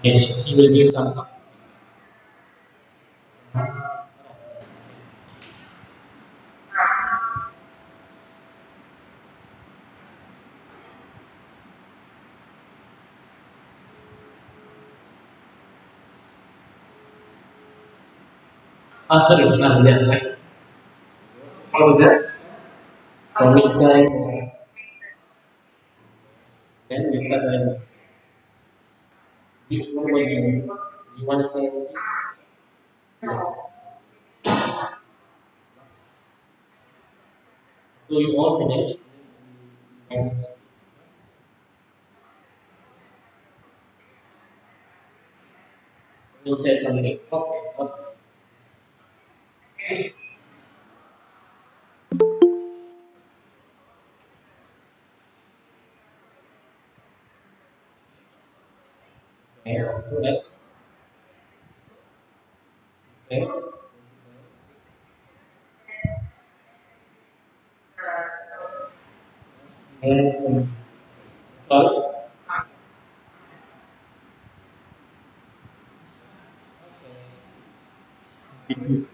Yes, he will give some. Sorry, yeah. What was that? So which guy? Then we start by what about you? You want to say? So you all finished? And you say something. Okay. Okay. So that. Okay. And sorry. Okay.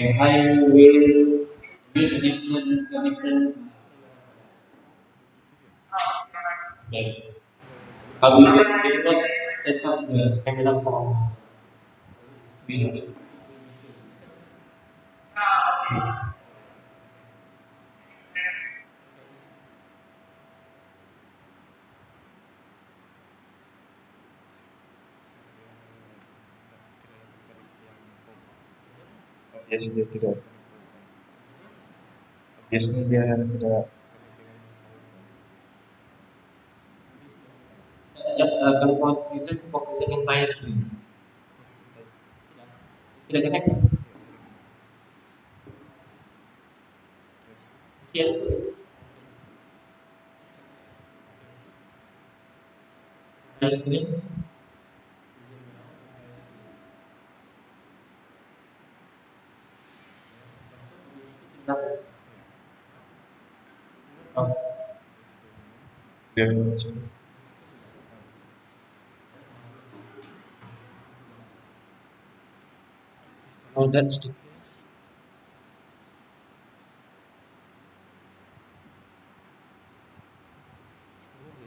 I will use different. Like, I will not set up the stamina for video. Yes, dia tidak. Biasanya dia tidak. Kalau fokusin entire screen. Tidak connect. Share entire screen. Oh, Dia macam oh, that's the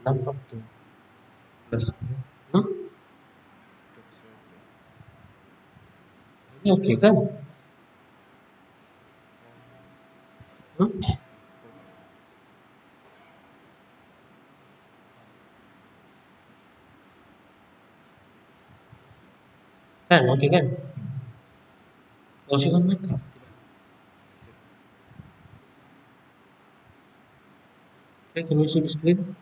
nampak tu. plus. Hmm? Ini okey kan? Hmm? Kan, okey kan? Oh, she on mic. Okay, can you see the screen?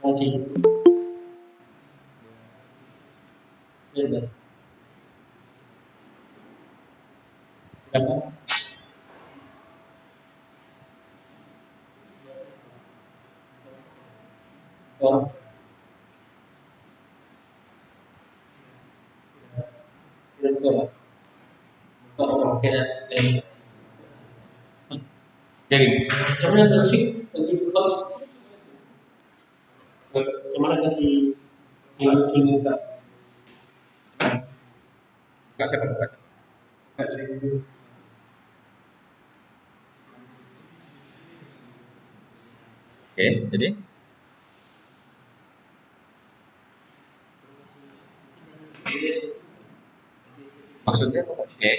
Masih. Sudah. Berapa? Oh, sudah. Oh, oke. Jadi, cuman kasih kasih cuman kasih kasih buka. Buka siapa buka siapa? Oke, jadi maksudnya apa? Oke,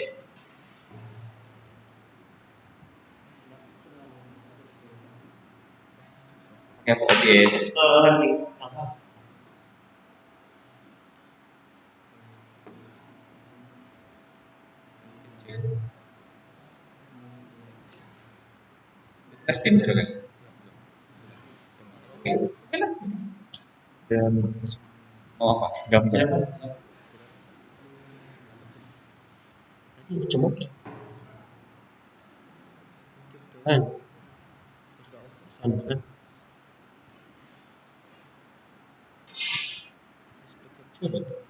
oke apa obvious? Nih, apa? Tes tim sudah kan? Oke, oke lah. Dan mau apa? Gambar. Berapa? Tadi cuma oke. Kan? Kan? Sudah.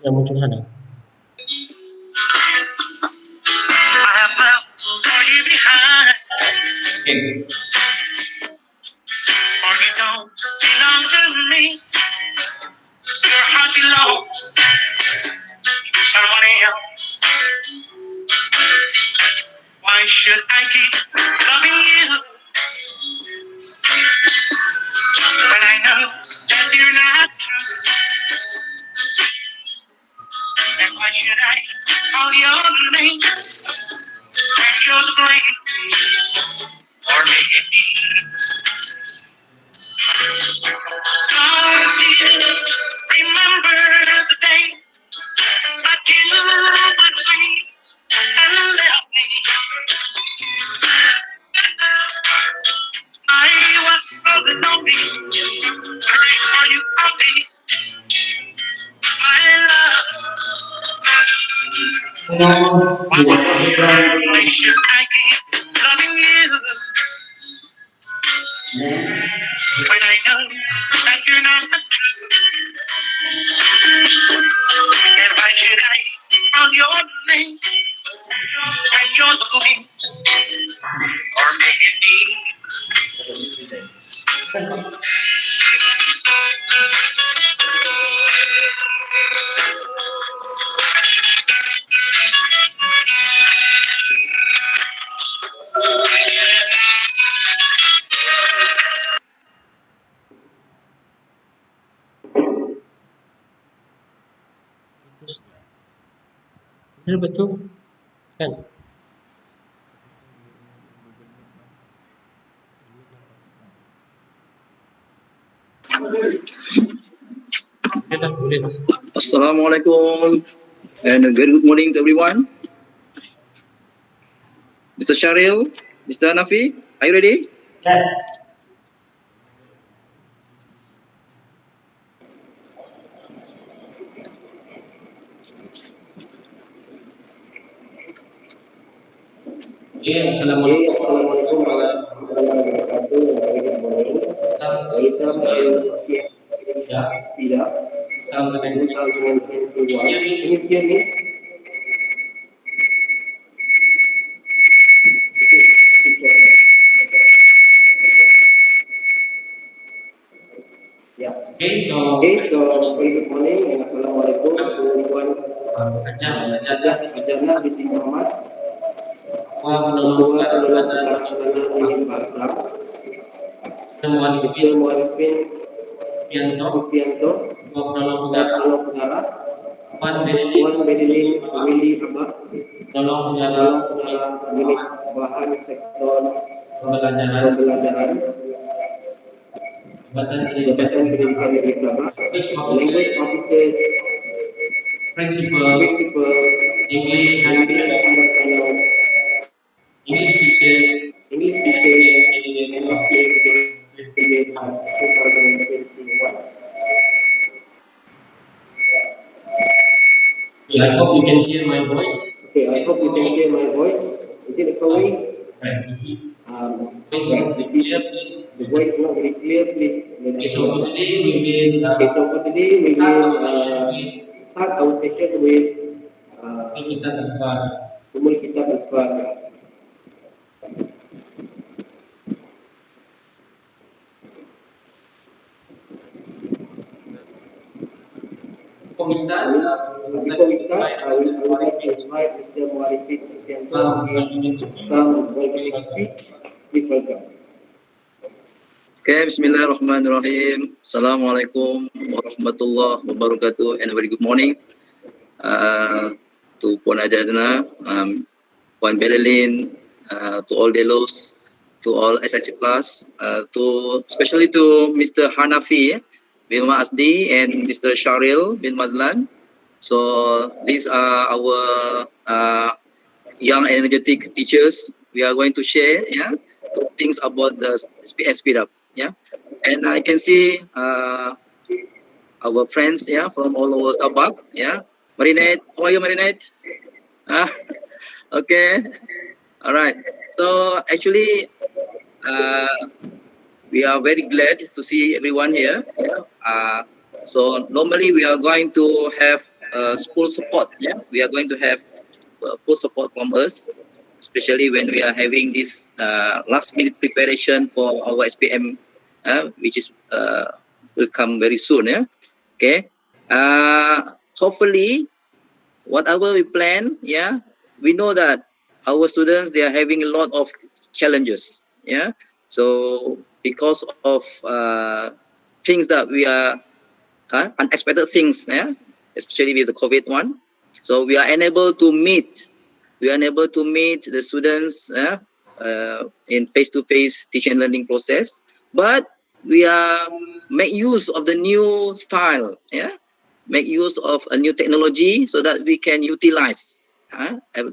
Yang muncul sana. Oke, Or you don't belong to me. Your heart belongs to someone else. Why should I keep loving you when I know that you're not true? And why should I call your name when you're the blame? Or maybe don't you remember the day that you went away and left me? I was so lonely. Are you happy, my love? Why should I keep loving you when I know that you're not true? And why should I call your name when you're the blame? Or maybe betul betul kan? Boleh lah, boleh lah. Assalamualaikum and a very good morning to everyone. Mr. Sharil, Mr. Nafi, are you ready? Yes. Iya, assalamualaikum warahmatullahi wabarakatuh. Ya, salam sejahtera. Ini Okay, so very good morning and assalamualaikum to everyone. Ajarna binti Muhammad, Ketua Penolong Pengarah Minim Bahasa, Mr. Muarifin Sufianto, Ketua Penolong Pengarah, Tuan Bedilin Willy Abah, Penolong Pengarah Unit Bahan Sektor Pembelajaran, Jabatan Pendidikan Negeri Sabah, Language Officers, Principal, English and Finance, English teachers, and SPM candidates of 2021. Okay, I hope you can hear my voice. Is it echoing? Right. If the voice is not very clear, please let us know. Okay, so for today we will start our session with Umul Kitab Al-Fatihah. Before we start, I would like to invite Mr. Muarifin Sufianto to give some welcoming speech. Please welcome. Okay, Bismillahirrahmanirrahim. Assalamualaikum warahmatullahi wabarakatuh, and a very good morning to Puan Ajadna, Puan Belalin, to all Delos, to all SIC Plus, to especially to Mr. Hanafi bin Asdi and Mr. Sharil bin Mazlan. So these are our young energetic teachers. We are going to share things about the speed up. And I can see our friends from all over Sabah. Marinette, how are you, Marinette? Ah, okay, all right. So actually, we are very glad to see everyone here. So normally we are going to have school support. We are going to have full support from us, especially when we are having this last minute preparation for our SPM, which is will come very soon. Okay. Hopefully, whatever we plan, we know that our students, they are having a lot of challenges. So because of things that we are unexpected things, especially with the COVID one, so we are unable to meet. We are unable to meet the students in face-to-face teaching and learning process, but we are make use of the new style. Make use of a new technology so that we can utilize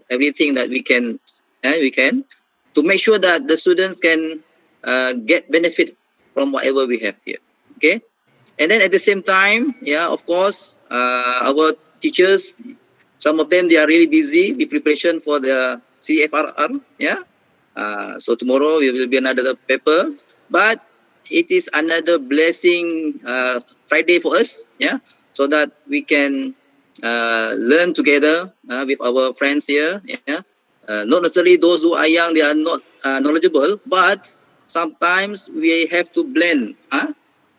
everything that we can to make sure that the students can get benefit from whatever we have here. Okay. And then at the same time, of course, our teachers, some of them, they are really busy with preparation for the CFRR. So tomorrow will be another paper, but it is another blessing Friday for us. So that we can learn together with our friends here. Not necessarily those who are young, they are not knowledgeable, but sometimes we have to blend.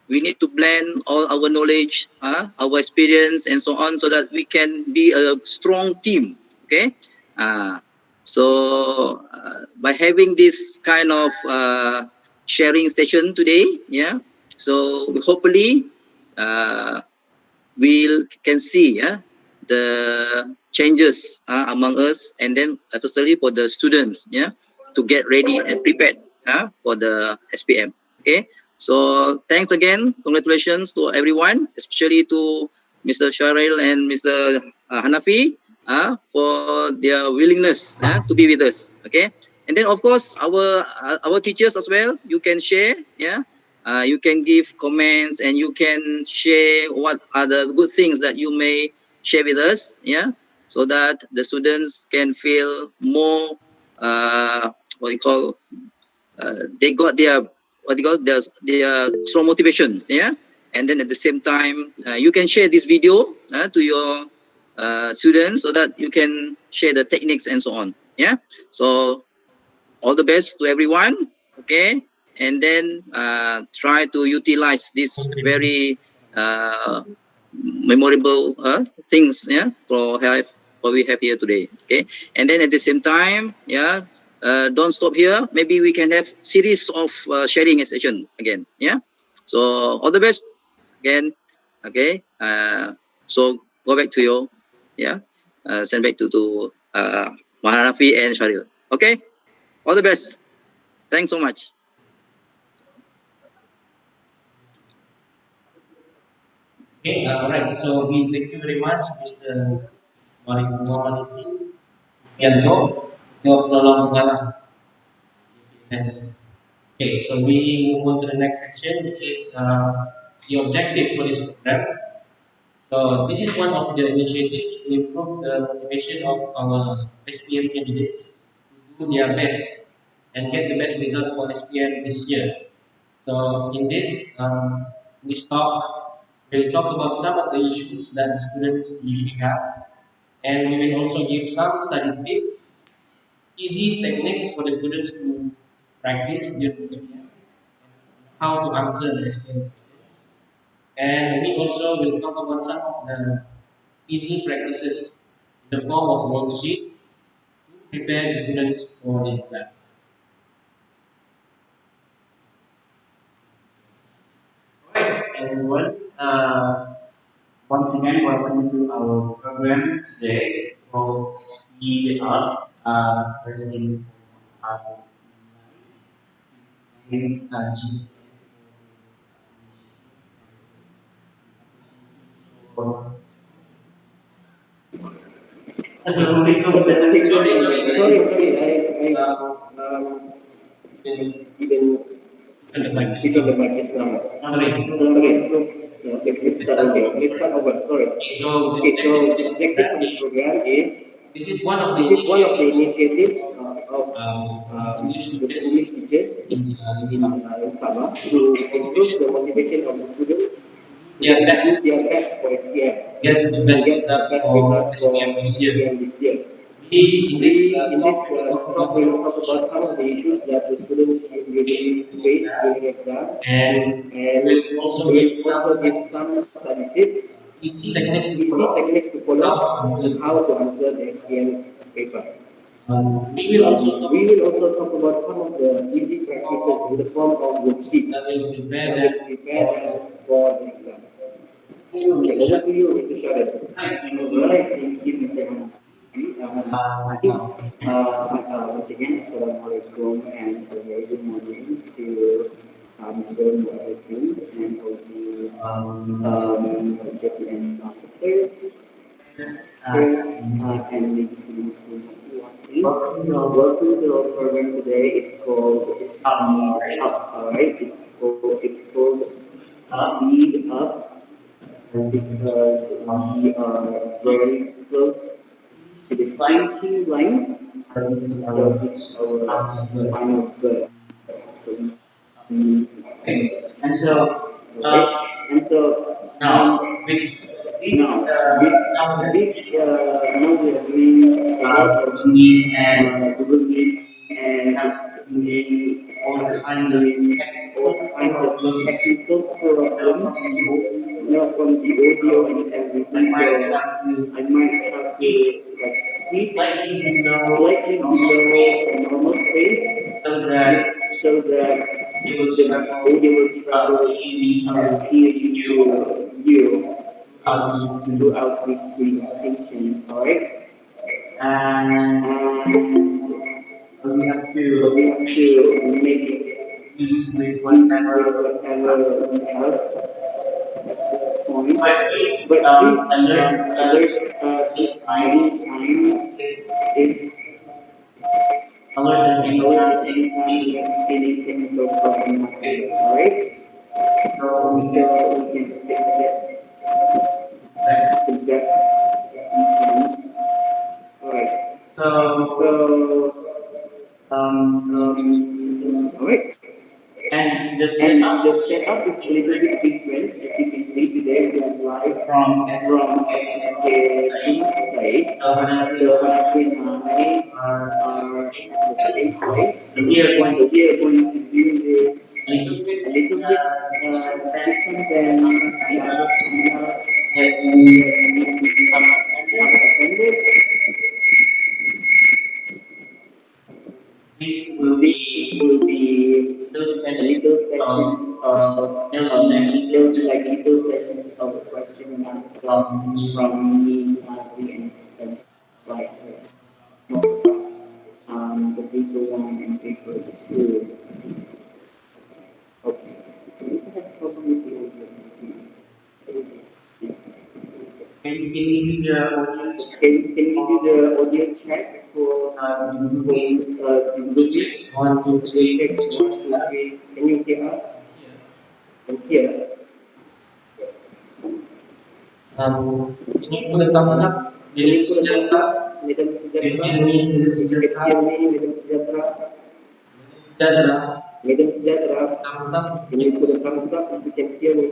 We need to blend all our knowledge, our experience, and so on, so that we can be a strong team. Okay. So by having this kind of sharing session today, so hopefully we can see the changes among us, and then especially for the students, to get ready and prepared for the SPM. Okay, so thanks again, congratulations to everyone, especially to Mr. Sharil and Mr. Hanafi for their willingness to be with us. Okay, and then of course our teachers as well, you can share. You can give comments and you can share what are the good things that you may share with us, so that the students can feel more what you call they got their their strong motivations, and then at the same time you can share this video to your students so that you can share the techniques and so on. So all the best to everyone. Okay, and then try to utilize this very memorable things, yeah, for have what we have here today. Okay, and then at the same time, yeah, don't stop here. Maybe we can have series of sharing session again. Yeah, so all the best again. Okay, so go back to your, yeah, send back to Mahanafi and Sharil. Okay, all the best. Thanks so much. Okay, right. So we thank you very much, Mr. Malik Muhammad Yanto. Jawab tolong mengalah. Yes. Okay, so we move on to the next section, which is the objective for this program. So this is one of the initiatives to improve the motivation of our SPM candidates to do their best and get the best result for SPM this year. So in this talk, we'll talk about some of the issues that the students usually have, and we will also give some study tips, easy techniques for the students to practice during SPM, how to answer the SPM questions, and we also will talk about some of the easy practices in the form of worksheet to prepare the students for the exam. Alright, everyone. Once again, welcome to our program today. It's called Speed Up. First thing, thank for Assalamualaikum. Sorry, sorry, Sorry, I um, didn't didn't send the mic. switch on the mic just now. Sorry. Sorry. Yeah, okay, let's start over. Let's start over. Sorry. Okay, so the Okay, so objective for this objective program for this is program is this is one of the this is one of the initiatives initiatives of English the English teachers teachers in Sabah in Sabah to to improve the improve motivation the motivation of the students to their to do best their best for SPM get the and best get the result best for result for SPM this year. SPM this year. We in We, this in talk this we will talk about talk, some we of will the talk about issues some of the that issues that the students face usually in the face exam, during exam, and and we will also we give will some also give some study tips, easy techniques to easy follow techniques to on follow how to answer on how this. to answer the SPM paper. We will also talk We will also talk about some of the easy practices in the form of worksheets that will prepare that them will prepare for them this. for the exam. Okay, Mr. over Shah. to you, Mr. Sharan. Right, thank Alright, you. thank you, Mr. Hamid. Right now. Once again, Assalamualaikum and a very good morning to Mr. Mu'ayyid and all the JPM officers, teachers, and maybe students who might be watching. Welcome to our program today. It's called Speed Up. Alright, it's called Speed Up because we are very close to the finishing line. So this is our final burst. So we need to speed up. And so Alright, and so now with now this with now this now we are doing a lot of we need and Google Meet and have we experienced all have kinds of experienced all technical kinds of problems technical problems, from the audio and I everything. might So have to I might have to like speak slightly below slightly normal below pace a normal pace so that just so that it will the travel audio will travel clearly clearly to to you throughout this season. throughout this presentation. Alright? And And so we have so we to have to make use with use with whatever we have. whatever we have at this point. But please But please alert alert us us anytime anytime if alert us alert us anytime if anytime any if any technical problem happens. Alright? so we can So we can fix it the rest. best we can. Alright. So So um alright. And the And setup the is setup is a little bit different different. As you can see today, we are live from from SPM SPK side. site. So Hanapin So and Hanafi and I I are at the are same at the same place. place. So we are going So to we are do going to do this a little a bit little bit different than than the the other other seminars seminars that that we we have have attended. attended. This will This be will be those a little sessions sessions of there'll be like there'll little be like little sessions of question and answer me from me, Harvey, and vice versa. Talk about the paper one and paper two. Okay, so if you have trouble with the audio, can you do the audio can you do the audio check for Google Meet? one, two, Audio three, check can you 1, hear 2, us? 3. Can you hear us? And here, Can you put a thumbs up? can Little you put a thumbs Sujata, up, Madam can you Sujatra? hear me, little If you can hear Sujata, me, Madam Sujatra. Sujata, Madam Sujatra, thumbs up. can you put a thumbs up if you can hear me?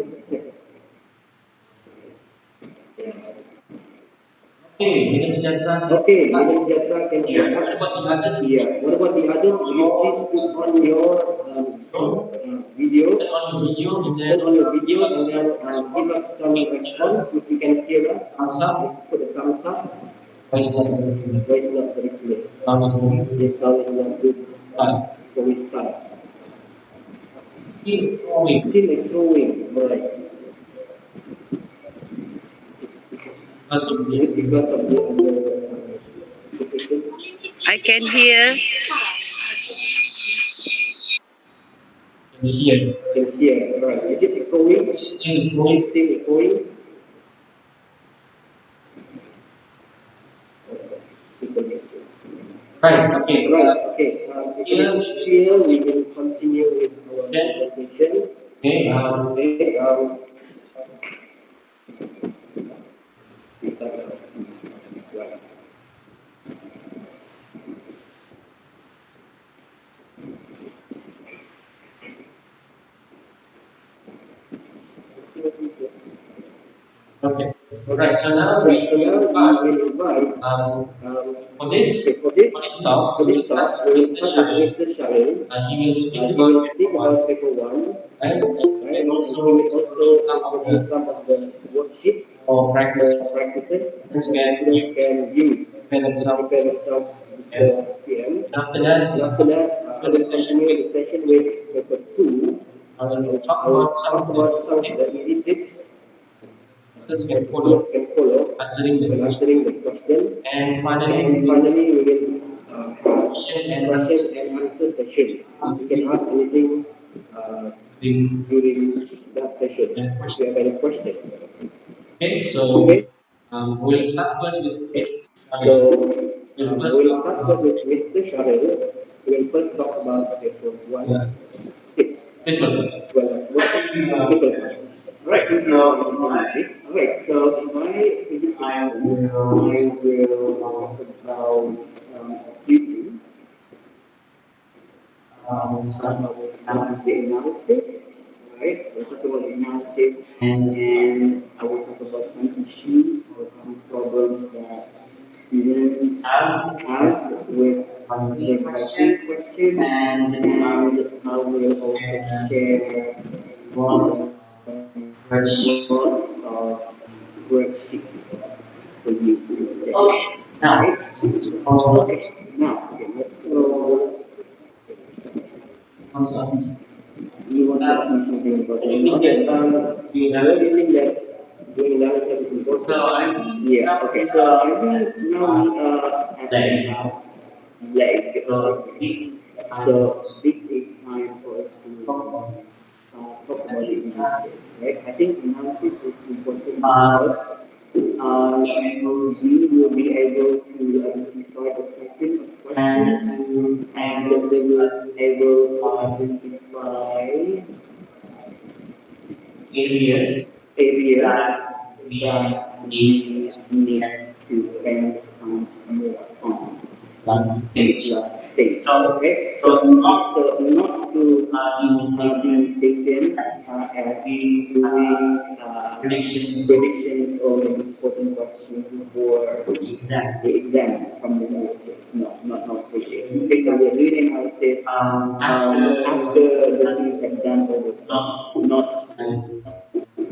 Okay, little Sujata, Okay, can you Madam hear us? Sujatra can hear Yeah. What us. about the others? Yeah. What about the others? Will you please put on your video? Put on your video and Put on your then give video and us then give response. us some Can you hear response us? if you can hear us. Thumbs If up. you put a thumbs up, Voice not very clear. voice not very clear. Sound is not good. Yes, sound is not good. But So we start. keep going. Still echoing. Alright. Because of Is it the because of the application? I can hear. can hear. Can hear. Alright. Is it echoing? It's still Is it going. still echoing? Right, okay. Right, okay. If it Here is we clear, will we continue. will continue with our Then, presentation. okay, Okay, we start now. Right. okay. Alright, so now Right, so now we we invite, will invite, um, um, for okay, this, for this talk, for we will this start talk, we with will Mr. start with Shahil. Mr. Shahil. He will speak He about will paper speak one, about paper one, right? right? And And he also will introduce also some of introduce the some of the worksheets or practice or practices students that the can students use can use to prepare to themselves. prepare themselves And before SPM. after that, And after that, I for the will session continue with the session with paper two. I will talk I will about some talk of the about some of the tips easy tips students can that the follow students can follow answering the when question. answering the question. And finally, And we will finally, we will have question and answer question and session answer session. You can ask anything uh, during during that session that if you question. have any questions. Okay, so Okay, we'll start first with Mr. so Shahil. We'll first we'll talk start first about with Mr. Shahil. We will first talk about paper one yes. tips Please go. as well as worksheets. Please welcome. Alright, thank you, Mr. Murphy. Alright, so in my I presentation, will I will talk about a few things. I start will start with the analysis analysis, right? We'll talk about the analysis and and I will talk about some issues or some problems that students have have with one the question criteria question and and I will also share what lots worksheets. of worksheets for you to Okay, take. now Right? let's go Okay, now okay, let's go. on to ask me. You want to ask me something about Do the you think that analysis? the Where do you think analysis? that doing analysis is So important? I Yeah, now okay, we so I are think now we asked are at the like last leg. so Okay. this is time for So us this is time for us to talk to about it. talk I about the think analysis, as right? I think analysis is important uh because able to we will be able to identify the pattern of and questions to and able they will to able to find identify areas areas that we that need we to need spend to spend time more on last this stage. last stage. So Okay, so so not not to be be mistaken mistaken as as doing doing predictions of predictions or maybe spotting questions for the exam. the exam from the analysis, not So prediction. doing Okay, so we are doing analysis analysis after the after students have the done students have done all the studies, not not analysis.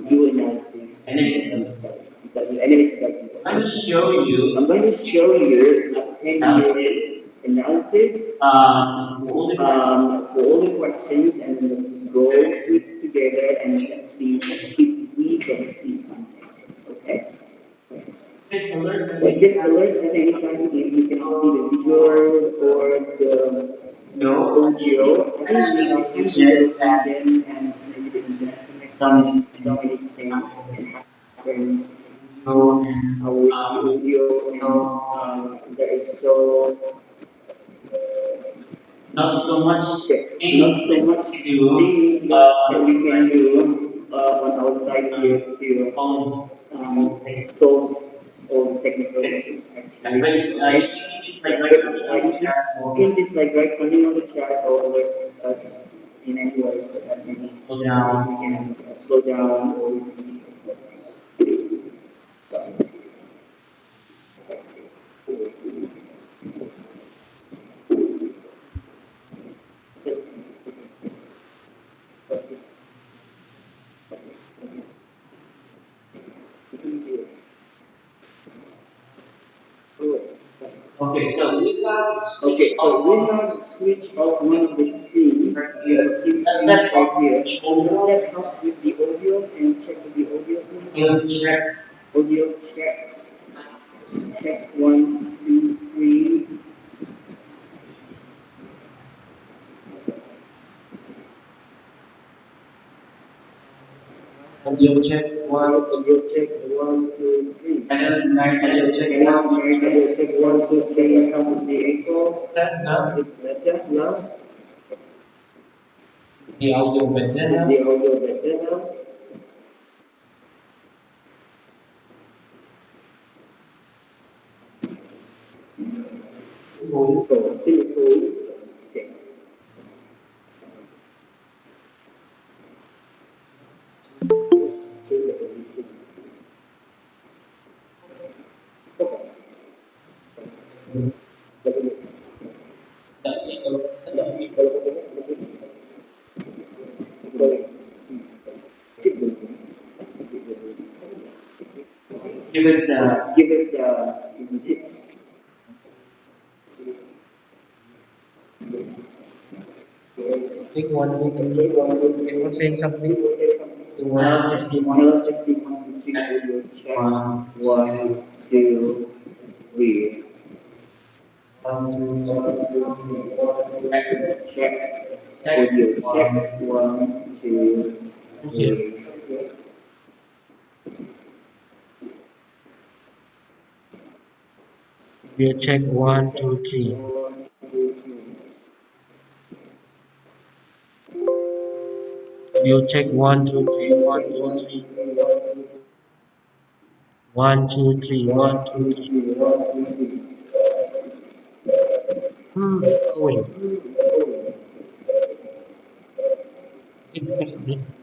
do analysis Analysis in the doesn't. studies. Analysis doesn't I'm going work. to show So I'm you going to a show 10 you years a 10 years analysis analysis for all the questions. for all the questions, and then let's just go to it together and let's see if we can see something. Okay? Just alert us So just anytime. alert us anytime if you cannot see the visual or the No, I think audio. it I depends think on the it depends on the location and location and maybe the internet some connection. So many things can happen. audio and With the audio, and so there is so not so much not things so that much we can do things that on we this can side do on our side here to solve all things. solve all the technical issues Yeah, actually. but you Okay, can just like write but something on the chat you or can just like write something on the chat or alert us in any way so that maybe slow at least we down. can slow down or we can slow down. Let's see. Okay, so we have Okay, switch so off we one of have this. switched off one of the screens. Right We have a here. few Does screens that right help with here. the Does audio? that help with the audio? Can you check with the audio, please? We'll check. Audio check. Check 1, 2, 3. Audio check one, Audio two, check three. 1, 2, 3. Canon 9 audio check Can one, I two, three. audio check 1, 2, 3? Does that help with the echo? That now Is it better now? the audio better Is now. the audio better now? Cool. Oh, still cool. Okay. Change the position. Okay. That echo. That echo. Give us Give us minutes. Take one, two, three. People saying something. now just give Now one, just be 1, 2, 3 audio check. one, two, 1, 2, 3. one, two, Check. check Audio one. check. 1, 2, Here. 3. We check one, two, three. 1, 2, 3. You check one, two, three, one, two, 1, 2, three. 3. 1, 2, 3. One, two, three, one, 1, two, 2, three. 3. 1, 2, 3. Going. It's because of this.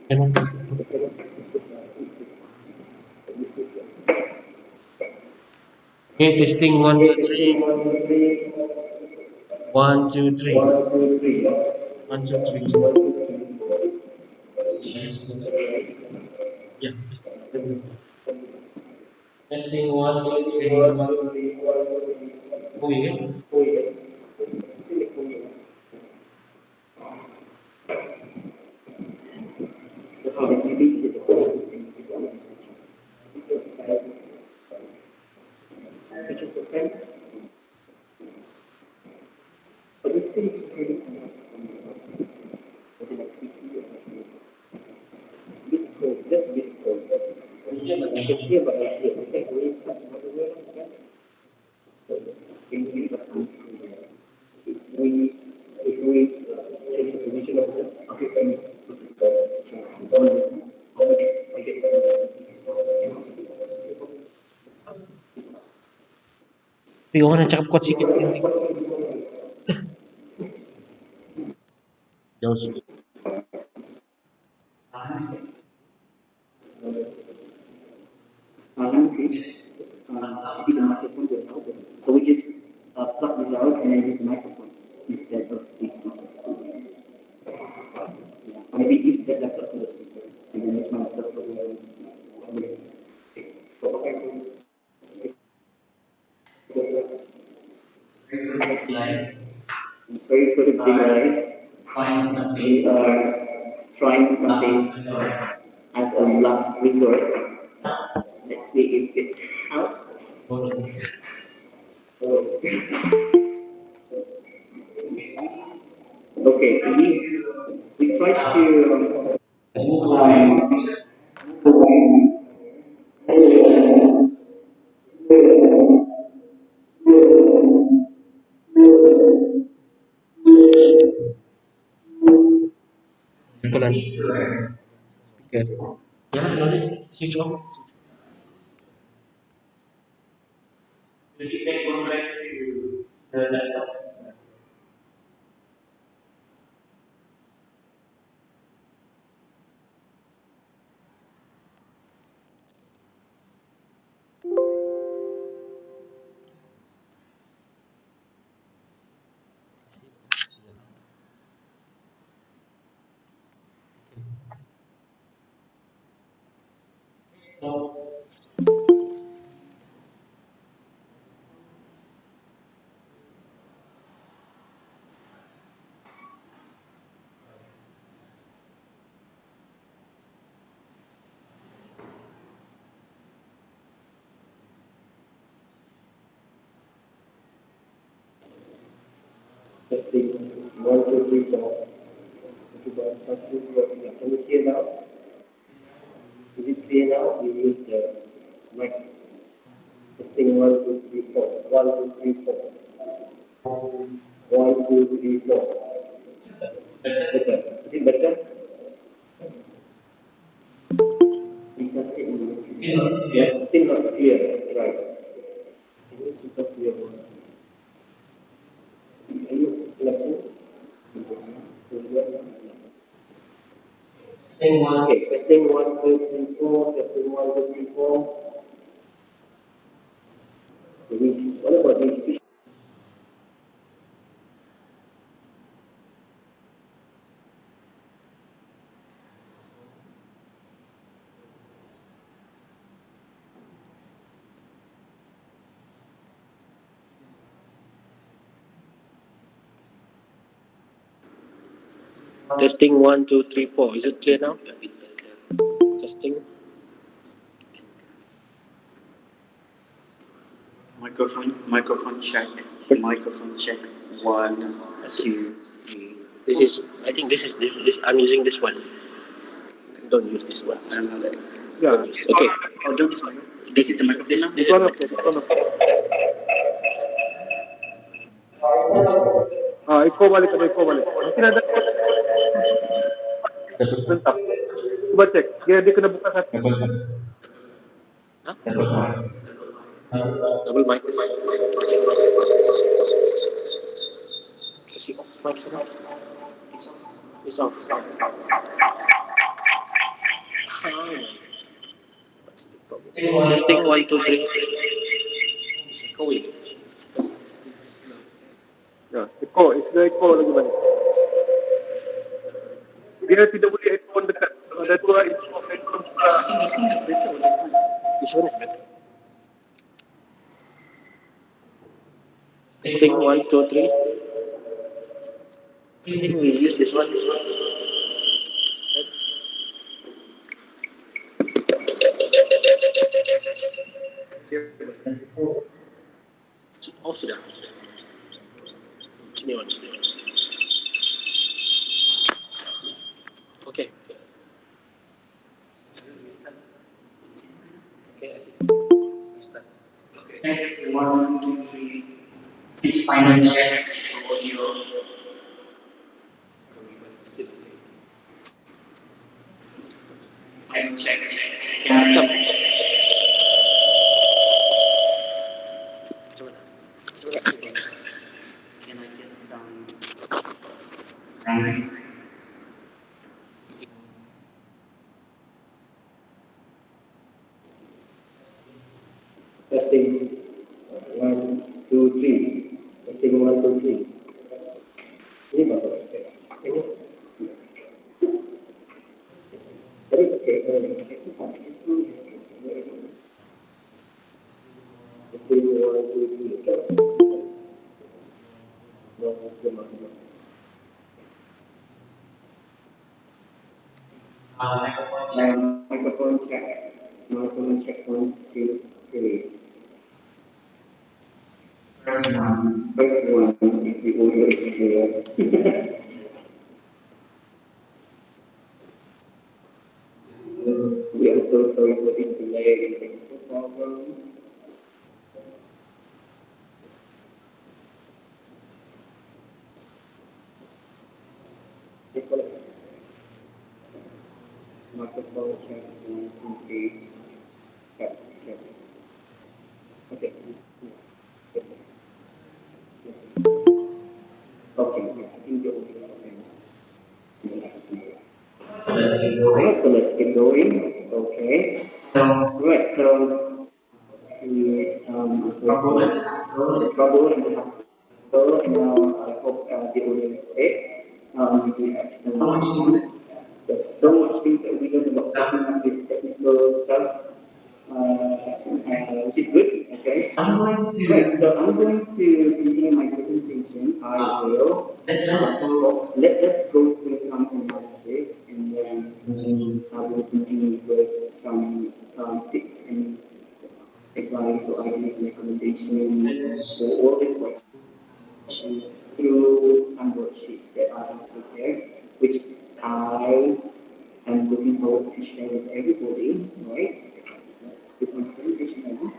Cannot. Okay, testing one, two, Okay, testing three. 1, 2, 3. One, two, three. 1, 2, 3. One, two, three. 1, 2, 3. Yeah. Testing one, two, Testing three. 1, One. 2, 3. 1, 2, 3. Oh, yeah. Oh, yeah. So how did you reach it? Switch it to 10. But this thing is really was it like crispy or like bit cold, just bit cold. I can hear, but I hear. I can't really start another way. Can you hear the if we change the position of the okay, on this, I get Tapi orang nak cakap kuat sikit. Jauh sikit. This the microphone goes out. So we just plug this out and then use the microphone instead of this microphone. Yeah. Maybe use that laptop for the speaker and then use my laptop for the I'm sorry for the delay. We are trying something as a last resort. Let's see if it helps. Okay, we try to Pelan. Speaker. Jangan terlalu switch off. The feedback goes back to the laptop. So, testing 1, 2, 3, 4. Coba satu dua tiga. Can you hear now? Is it clear now? We use the mic. Testing 1, 2, 3, 4. 1, 2, 3, 4. 1, 2, 3, 4. Better. Is it better? Bisa sih ini. Still not clear. Right. Ini sudah clear. Ayo, lepas. Okay, testing 1, 2, 3, 4. Testing 1, 2, 3, 4. What about this fish? Testing 1, 2, 3, 4. Is it clear now? Testing. Microphone check. Microphone check. 1, 2, 3. This is. I think this is this. I'm using this one. Don't use this one. I don't know that. Yeah. Okay. Oh, don't this one. This is the microphone now? This one. Okay. This one. Okay. Iko balik. Mungkin ada sebentar. Coba cek. Dia kena buka satu. Double mic. Kasih off mic sana. It's off. What's the problem? Testing 1, 2, 3. Echo it. Ya, echo. It's the echo lagi balik. Dia tidak boleh echo dekat. Ada dua echo juga. I think this one is better. This one is better. Testing 1, 2, 3. I think we use this one. Oh, sudah. Sini on. Okay. Okay, I think we start. Check 1, 2, 3. This is final check. Audio. Final check. Macam. Macam mana? Testing. 1, 2, 3. Testing 1, 2, 3. Ini bagus. Ini tadi oke. Testing 1, 2, 3. Microphone check. Microphone check 1, 2, 3. First one, if the audio is clear. We are so sorry for this delay. Technical problem. Microphone check 1, 2, 3. Check, check. Okay. Okay, yeah, I think the audio is okay. Alright, so let's get going. Okay. Right, so the trouble and the hassle, and now I hope the audience fixed. Using external. There's so much things that we learn about setting up this technical stuff, which is good. Okay. Right, so I'm going to continue my presentation. I will let's go through some analysis, and then I will continue with some tips and advice or ideas and recommendations for all the questions through some worksheets that I have prepared, which I am looking forward to share with everybody. Right? So let's do my presentation now.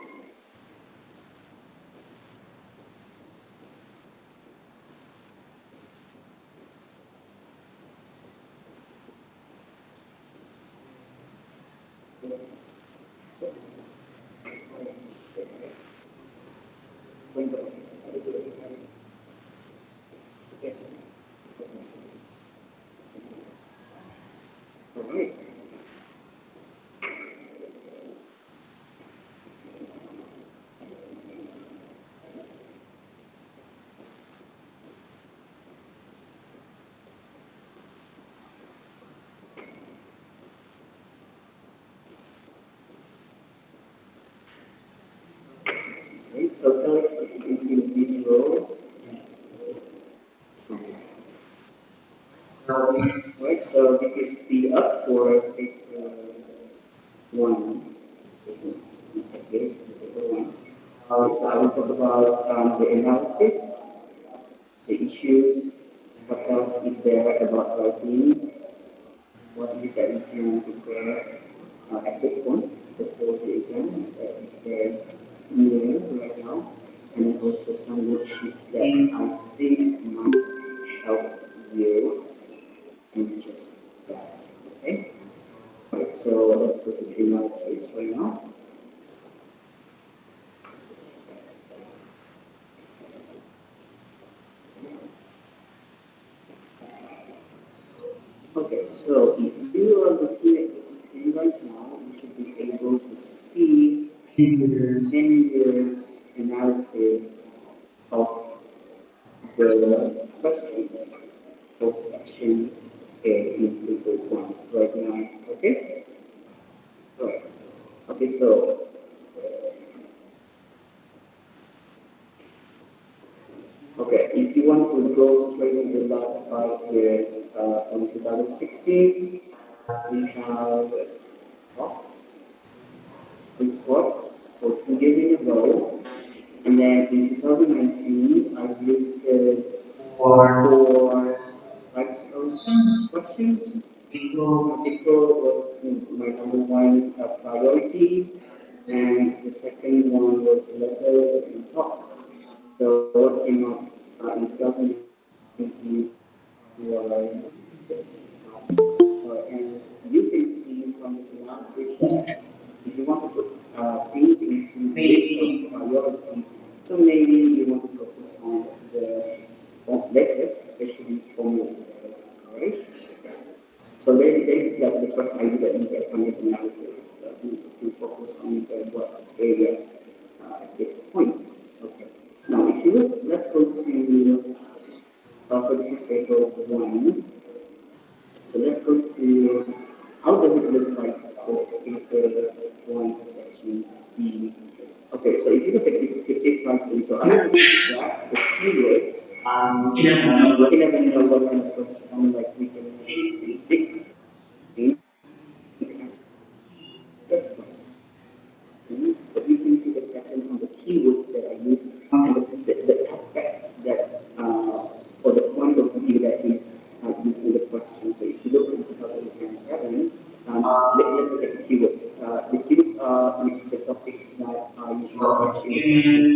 Yes. All right. Right. So guys, if you can see the video. Right. So this is speed up for paper one. This is like this, paper one. So I will talk about the analysis, the issues, what else is there about writing, what is it that we can prepare at this point before the exam that is there near right now, and then also some worksheets that I think might help you in just that. Okay? Right, so let's go to the analysis right now. Okay, so if you are looking at the screen right now, you should be able to see 10 years analysis of the questions for section A in paper 1 right now. Okay? Right. Okay, so okay, if you want to go straight to the last 5 years from 2016, we have report for 2 days in a row. And then in 2019, I listed four types of questions. Ethical was my number one priority, and the second one was letters and talk. So what came up in 2019 was and you can see from this analysis that if you want to put things into list of priority, so maybe you want to focus on the letters, especially formula letters, alright? So basically that's the first idea that you get from this analysis, to focus on what area is the point. Okay. Now, if you look, let's go to, so this is paper one. So let's go to, how does it look like for paper one section B? Okay, so if you look at this tip right, so I have extract the keywords. We can never know what kind of question, like we can predict the but you can see the pattern on the keywords that I use and the aspects that, or the point of view that is used in the question. So if you look at 2007, let's look at the keywords. The keywords are the topics that are usually asked in the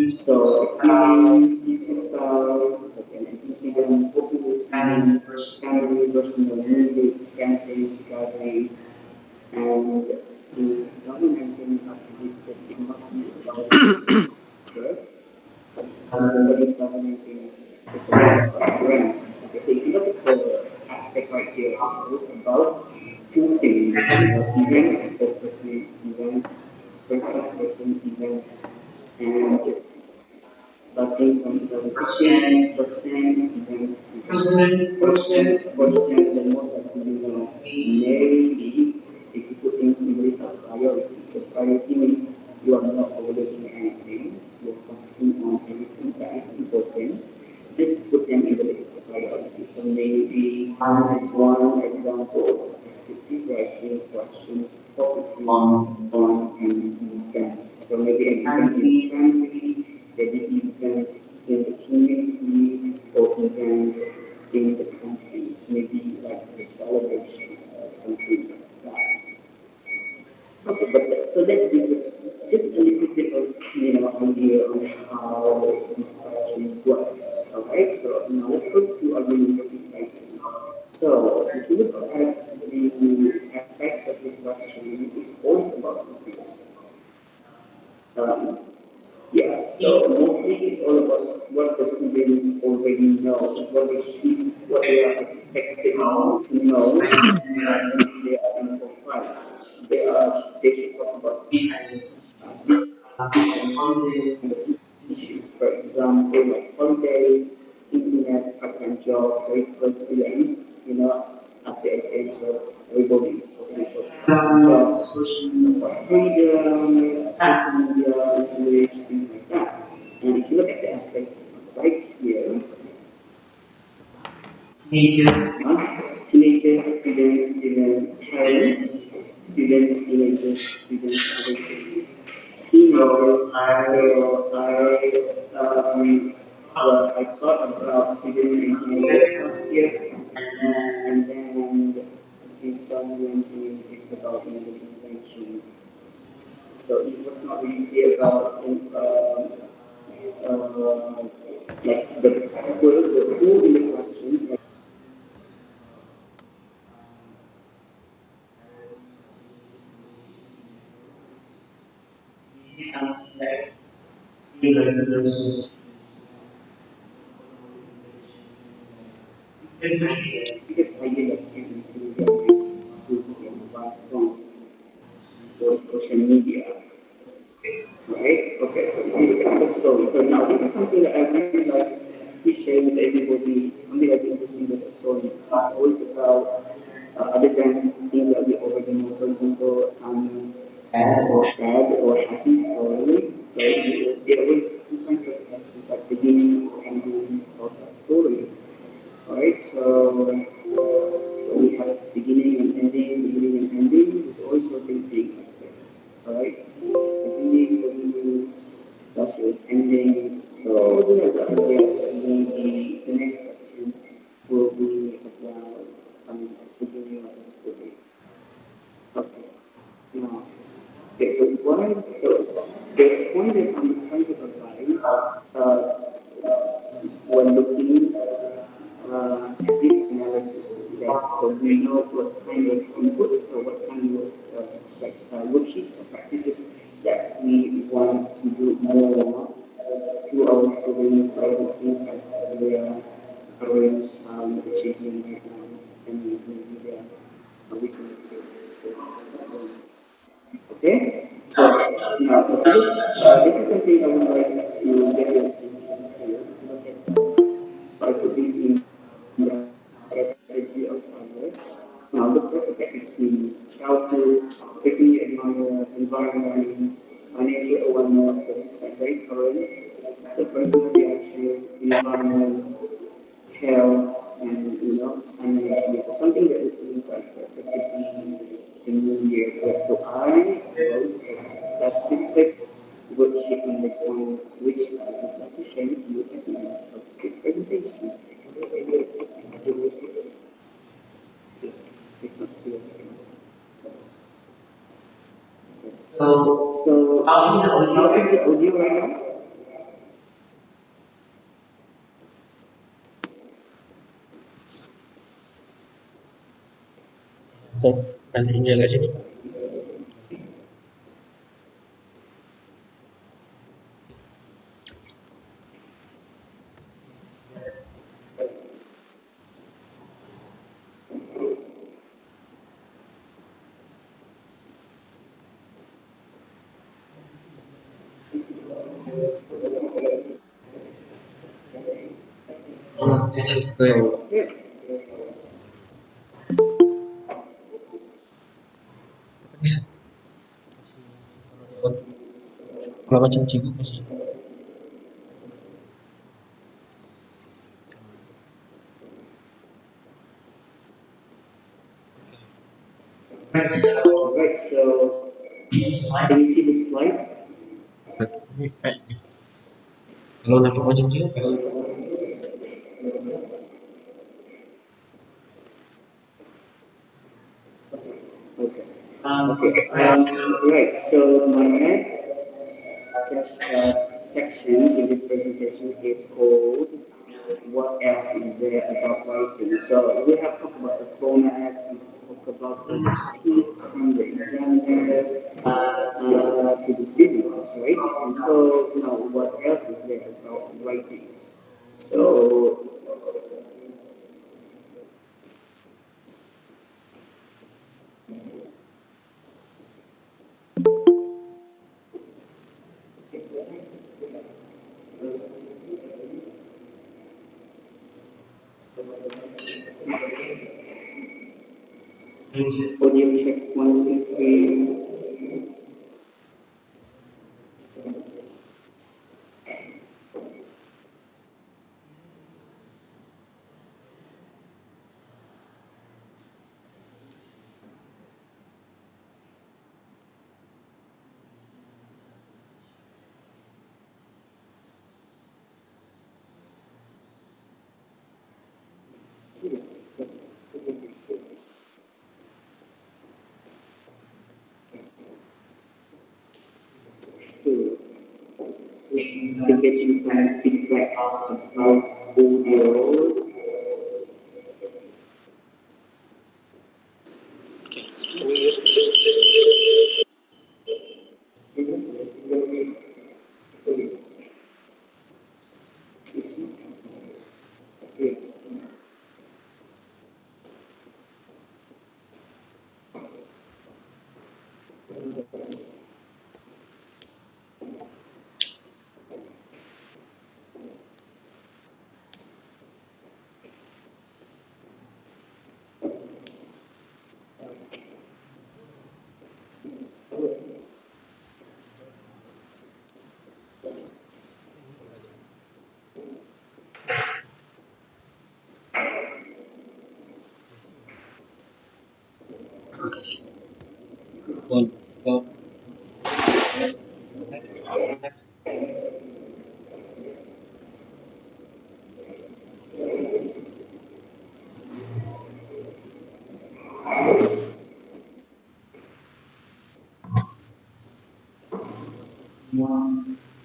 question. So experience, teaching styles, okay, and you can see them popular student, family, personal music, camping, traveling, and in 2019, I believe that it must be about literature, but in 2019, it's about brand. Okay, so if you look at the aspect right here, it's always about two things, event or person, event, person, event, and starting from 2016, it's percent, event, percent, then most likely you know, maybe if you put things in list of priority. So priority means you are not overlooking anything, you're focusing on everything that is important. Just put them in the list of priority. So maybe one example, descriptive writing question focusing on an event. So maybe an event in the family, maybe event in the community, or event in the country, maybe like a celebration or something like that. Okay, but so that gives us just a little bit of idea on how this question works. All right, so now let's go to argumentative writing. So if you look at the aspects of the question, it's always about the things. Um, yeah, so mostly it's all about what the students already know, what they should, what they are expected to know if they are in for five. They should talk about these kinds of issues. For example, like holidays, internet, part-time job, very close to them. After SPM, so everybody is talking about part-time jobs, about freedom, social media, English, things like that. And if you look at the aspect right here, teenagers, parents, students, parents, teenagers. So I thought about students and teenagers last year, and then in 2019 it's about intervention. So it was not really clear about like the people, the who in the question, like this is something that's still regular source. Biggest idea that came into their minds through their mobile phones or social media, right? Okay, so if you look at the story, so now this is something that I really like to share with everybody, something that's interesting with the story. It's always about other than things that we already know. For example, sad or happy story. So there was two kinds of questions, like beginning or ending of a story. Alright, so we have beginning and ending. It's always rotating like this. Alright, beginning, that is ending. So we have the idea that maybe the next question will be about beginning of the story. Okay, now, okay, so what is, so the point that I'm trying to provide when looking this analysis is that so we know what kind of inputs or what kind of worksheets or practices that we want to do more to our students by looking at their current achievement right now and maybe their weaknesses. So, okay? So now, this is something I would like to get your attention to. Look at or put this in the category of others. Now, the first category, childhood, personal environment, financial awareness, so it's like very current. So personal reaction, environment, health, and time management. So something that is inside that could be the new year. But so I wrote a specific worksheet on this one, which I would like to share with you at the end of this presentation. It's not clear. So So how is the how is audio? the audio right now? Kok nanti jaga sini? This is the So yeah. kalau macam cikgu masih right. All right. So can you see the slide? Kalau nak macam cikgu kasih. Okay. Okay. Right. So my next section in this presentation is called "What else is there about writing?" So we have talked about the formats, we talked about the tips from the examiners to the students, right? And so what else is there about writing? So audio check 1, 2, 3. Still getting some feedback about audio. One, go. Next.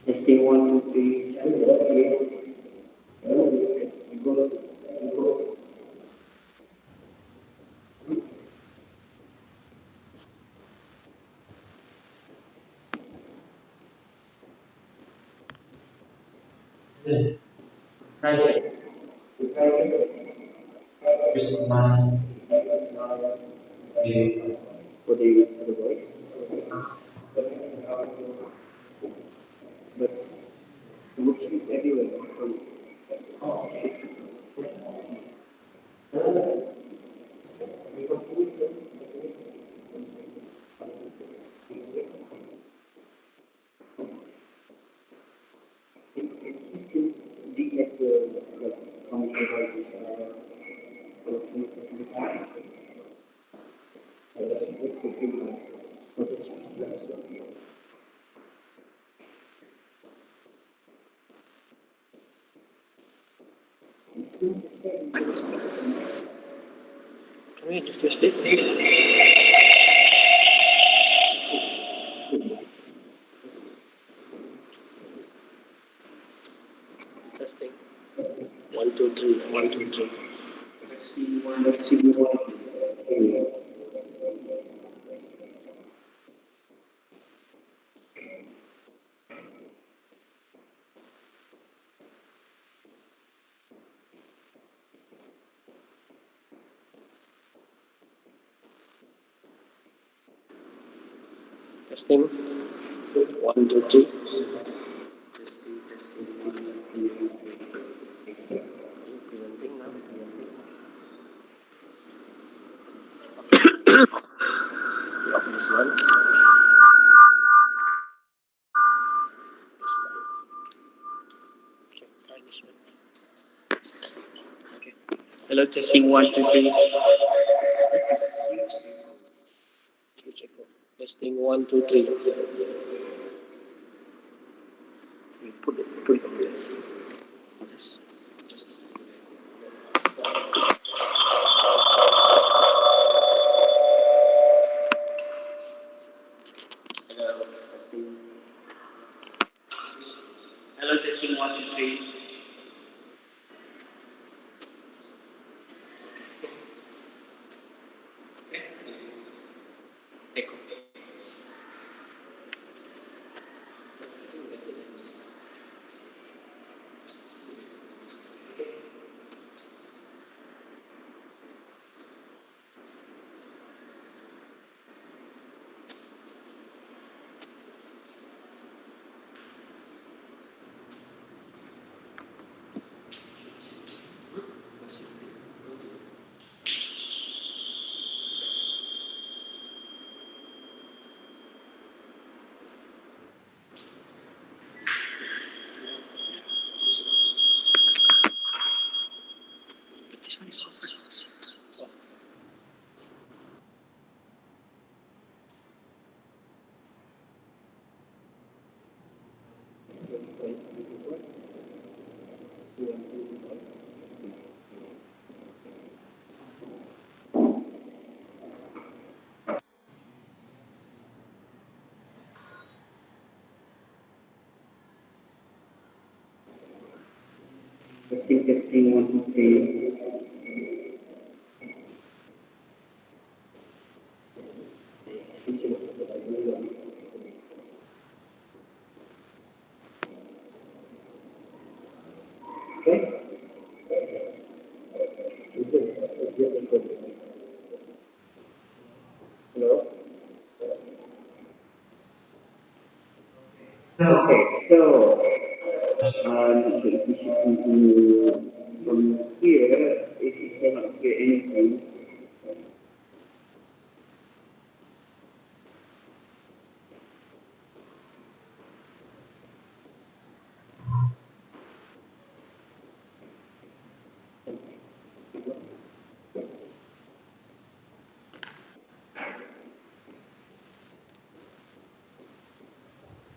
Testing 1, 2, 3. Right. This is my For the voice. It can detect the how many devices are working at the time. That's the big one. But it's not Can we refresh this? Testing. 1, 2, 3. 1, 2, 3. Let's see what Testing. 1, 2, 3. Presenting now. We off this one. Okay, try this one. Okay. Hello, testing 1, 2, 3. Huge echo. Testing 1, 2, 3. We put it over there. Just. Hello, testing. Hello, testing 1, 2, 3. Echo. But this one is over. testing 1, 2, 3. Okay. Hello. Okay, so we should continue from here. If you cannot hear anything,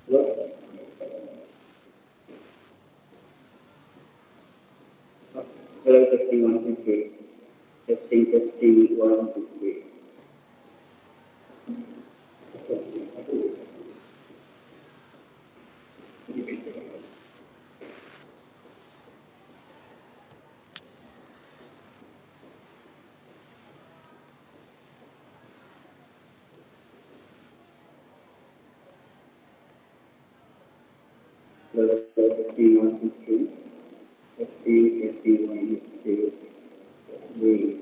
hello. Hello, testing 1, 2, 3. Testing 1, 2, 3. Hello, testing 1, 2, 3. Testing 1, 2, 3.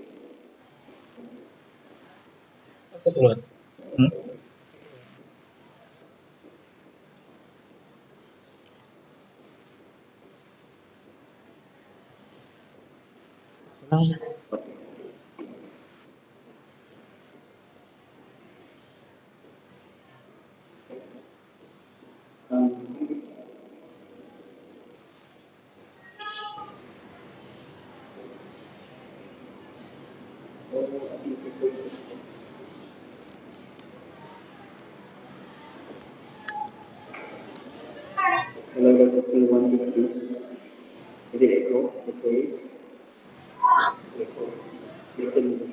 Satu keluar. Um, Hello, testing 1, 2, 3. Is it echo? Okay. Echo. You can.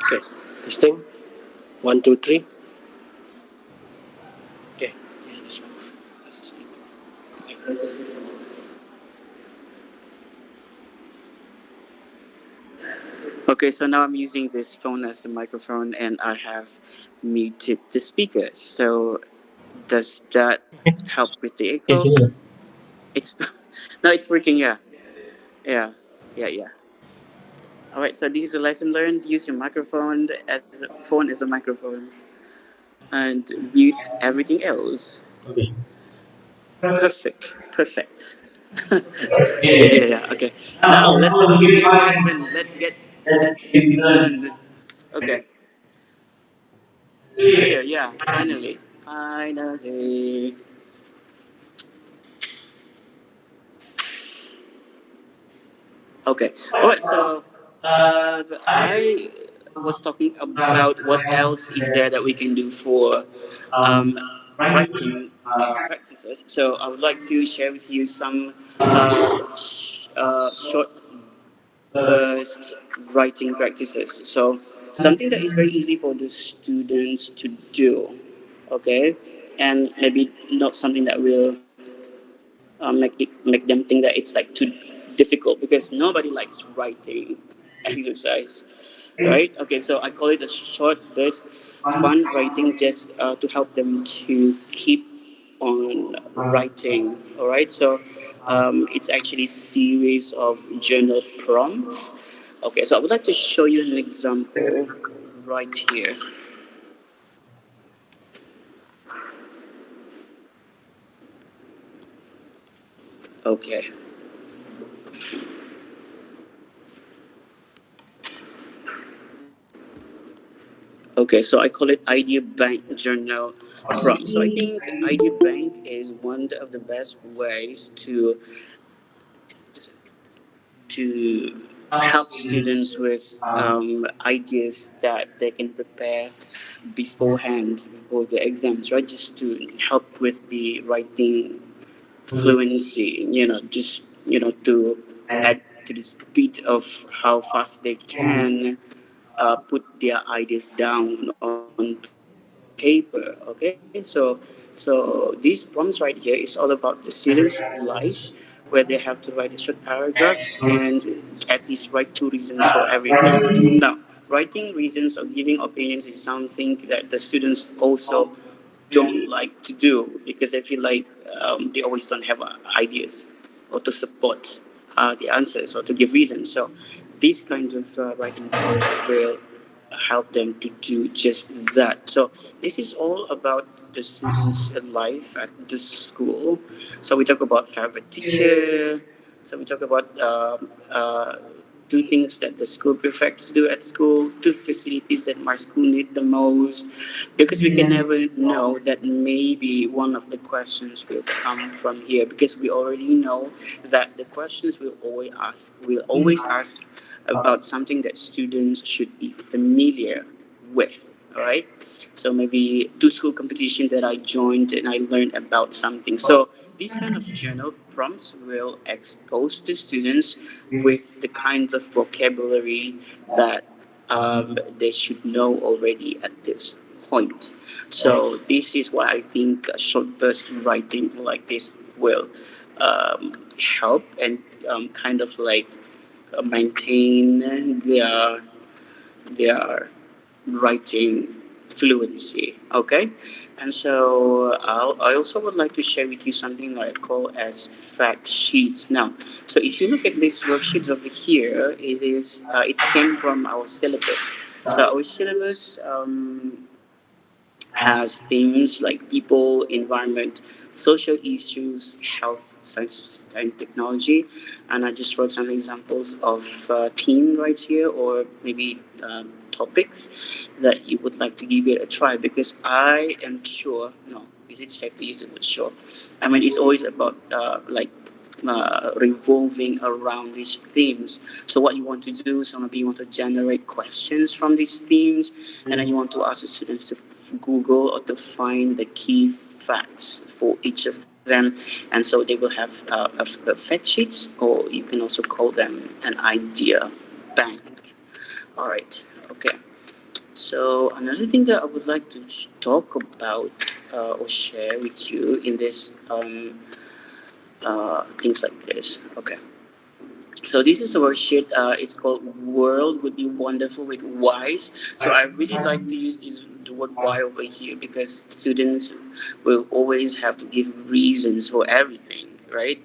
Okay, testing. 1, 2, 3. Okay. Yeah, this one. That's the speaker. Okay, so now I'm using this phone as a microphone and I have muted the speakers. So does that help with the echo? It's no, it's working. Yeah, yeah, yeah. All right. So this is a lesson learned. Use your microphone as a phone as a microphone, and mute everything else. Okay. Perfect. Perfect. Yeah, Okay. Okay. Now Now let's let's go to go to grade grade five. 5 and Let's let's get get this done. done. Okay. Clear. Clear. Yeah. Finally. Finally. Okay. All right. So, I was talking about what else is there that we can do for um, writing practices. So, I would like to share with you some short burst writing practices. So, something that is very easy for the students to do. Okay, and maybe not something that will make them think that it's like too difficult because nobody likes writing exercise, right? Okay, so I call it a short burst fun writing just to help them to keep on writing. All right, so it's actually series of journal prompts. Okay, so I would like to show you an example right here. Okay. Okay, so I call it Idea Bank Journal Prompt. So I think Idea Bank is one of the best ways to help students with ideas that they can prepare beforehand for the exams, right? Just to help with the writing fluency, just to add to the speed of how fast they can put their ideas down on paper. Okay, so these prompts right here is all about the students' life, where they have to write a short paragraph and at least write two reasons for everything. Now, writing reasons or giving opinions is something that the students also don't like to do because they feel like they always don't have ideas or to support the answers or to give reasons. So these kinds of writing prompts will help them to do just that. So this is all about the students' life at the school. So we talk about favorite teacher. So we talk about two things that the school prefects do at school, two facilities that my school need the most, because we can never know that maybe one of the questions will come from here because we already know that the questions will always ask about something that students should be familiar with. All right. So maybe two school competitions that I joined and I learned about something. So these kind of journal prompts will expose the students with the kinds of vocabulary that they should know already at this point. So this is why I think a short burst writing like this will help and kind of like maintain their writing fluency. Okay, and so I also would like to share with you something that I call as fact sheets. Now, so if you look at this worksheets over here, it came from our syllabus. So our syllabus has themes like people, environment, social issues, health, sciences, and technology. And I just wrote some examples of theme right here, or maybe topics that you would like to give it a try, because I am sure, no, is it safe to use the word sure? I mean, it's always about revolving around these themes. So what you want to do, so maybe you want to generate questions from these themes, and then you want to ask the students to Google or to find the key facts for each of them, and so they will have a fact sheets, or you can also call them an idea bank. All right, okay. So another thing that I would like to talk about or share with you in this things like this. Okay. So this is a worksheet. It's called "World Would Be Wonderful with Whys." So I really like to use this the word "why" over here, because students will always have to give reasons for everything, right?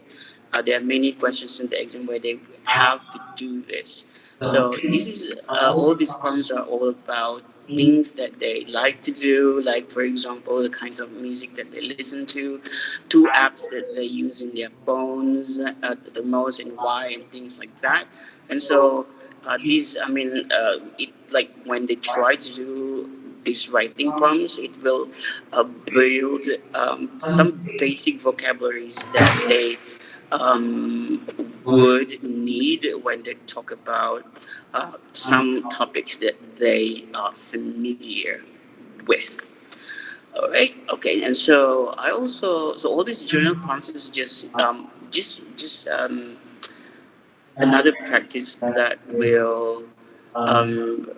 There are many questions in the exam where they have to do this. So this is all these problems are all about things that they like to do, like for example the kinds of music that they listen to, two apps that they use in their phones the most, and why, and things like that. And so these, I mean, it like when they try to do these writing prompts, it will build some basic vocabularies that they would need when they talk about some topics that they are familiar with. All right. Okay. And so I also, so all these journal prompts is just another practice that will um,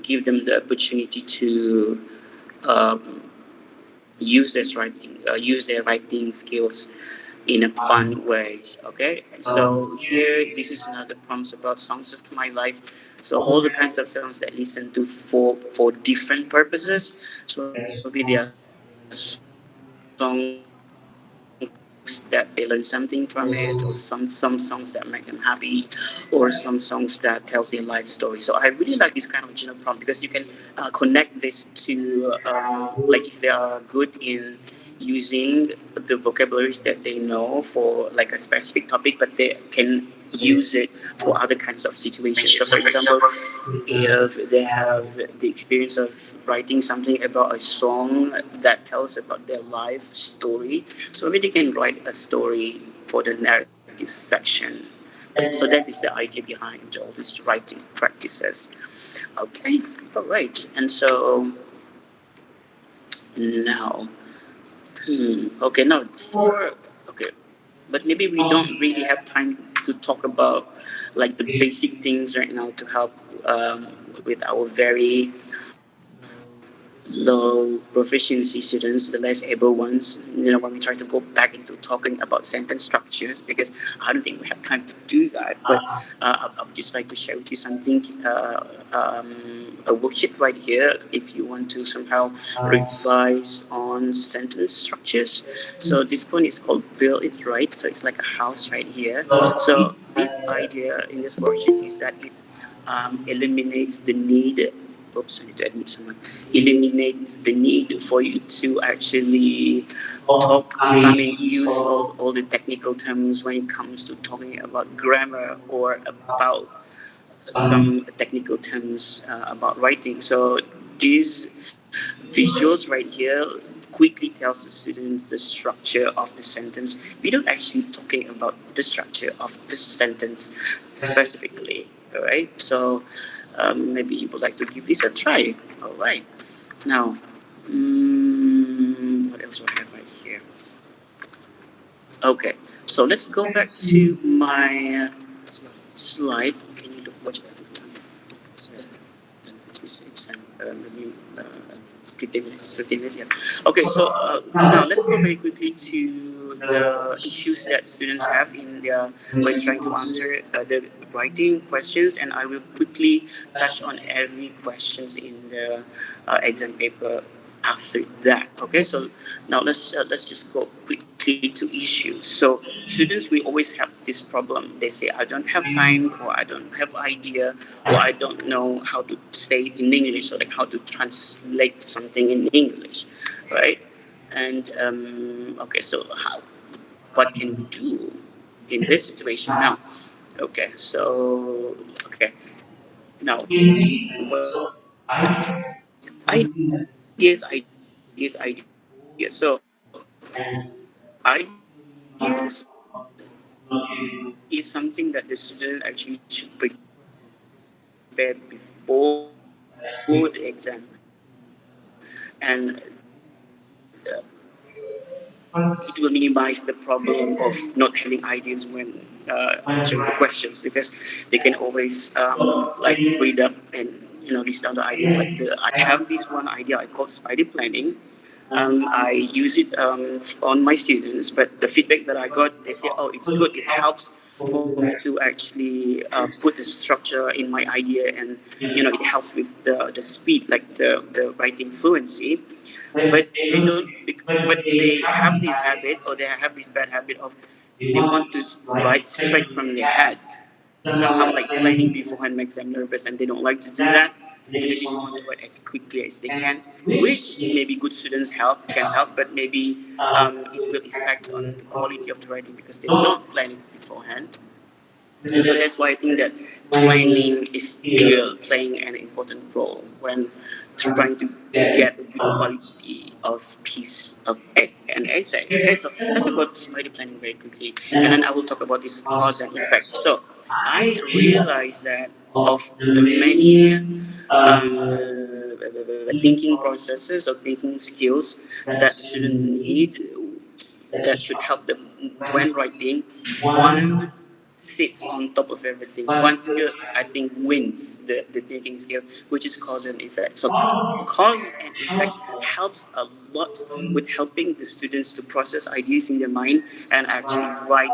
give them the opportunity to um, use their writing skills in a fun way. Okay, so here this is another prompts about songs of my life. So all the kinds of songs that I listen to for different purposes. So maybe there are songs that they learn something from it, or some songs that make them happy, or some songs that tells their life story. So I really like this kind of general prompt, because you can connect this to like if they are good in using the vocabularies that they know for like a specific topic, but they can use it for other kinds of situations. So, for example, if they have the experience of writing something about a song that tells about their life story, so maybe they can write a story for the narrative section. So that is the idea behind all these writing practices. Okay, all right. And so now, okay, now for okay, but maybe we don't really have time to talk about like the basic things right now to help with our very low proficiency students, the less able ones. When we try to go back into talking about sentence structures, because I don't think we have time to do that. But I would just like to share with you something, a worksheet right here, if you want to somehow revise on sentence structures. So this one is called Build It Right. So it's like a house right here. So this idea in this worksheet is that it eliminates the need. Oops, I need to admit someone. Eliminates the need for you to actually talk. I mean, use all the technical terms when it comes to talking about grammar or about some technical terms about writing. So these visuals right here quickly tells the students the structure of the sentence without actually talking about the structure of the sentence specifically. All right. So maybe you would like to give this a try. All right. Now, what else do I have right here? Okay. So let's go back to my slide. Can you look watch it? It's maybe. 15 minutes. 15 minutes, yeah. Okay, so now let's go very quickly to the issues that students have in their when trying to answer the writing questions, and I will quickly touch on every questions in the exam paper after that. Okay, so now let's just go quickly to issues. So students, we always have this problem. They say I don't have time, or I don't have idea, or I don't know how to say it in English, or like how to translate something in English, right? And okay, so what can we do in this situation now? Okay, so okay, now what ideas. So ideas is something that the student actually should prepare before the exam, and it will minimize the problem of not having ideas when answering the questions, because they can always like read up and list down the ideas. Like I have this one idea I call spider planning. I use it on my students, but the feedback that I got, they say, "Oh, it's good. It helps for me to actually put the structure in my idea, and it helps with the speed, like the writing fluency." But they don't. But they have this habit, or they have this bad habit of they want to write straight from their head. Somehow, like planning beforehand makes them nervous, and they don't like to do that, and they just want to write as quickly as they can, which maybe good students can help, but maybe it will affect on the quality of the writing because they don't plan it beforehand. So that's why I think that planning is still playing an important role when trying to get a good quality of piece of an essay. Okay, so let's talk about spider planning very quickly, and then I will talk about this cause and effect. So I realized that of the many thinking processes or thinking skills that the student need, that should help them when writing, one sits on top of everything. One skill, I think, wins the thinking skill, which is cause and effect. So cause and effect helps a lot with helping the students to process ideas in their mind and actually write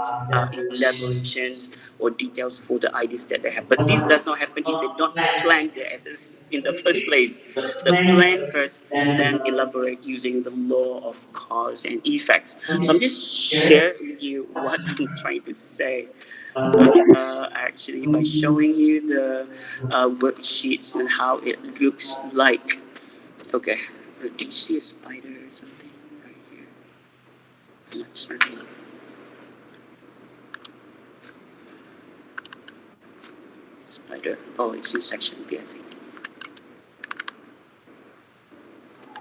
elaborations or details for the ideas that they have. But this does not happen if they don't plan their essays in the first place. So plan first, then elaborate using the law of cause and effects. So I'm just share with you what I'm trying to say. Actually, by showing you the worksheets and how it looks like. Okay, do you see a spider or something right here? Let's maybe spider. Oh, it's in section B, I think.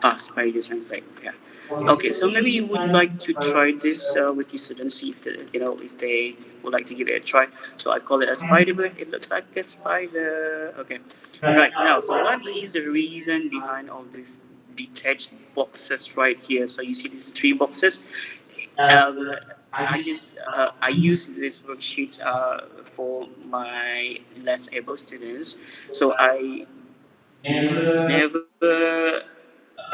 Ah, spider design plate. Yeah. Okay, so maybe you would like to try this with your students, see if if they would like to give it a try. So I call it a spider bird. It looks like a spider. Okay, right now. So what is the reason behind all these detached boxes right here? So you see these three boxes. Um, I use this worksheet for my less able students. So I never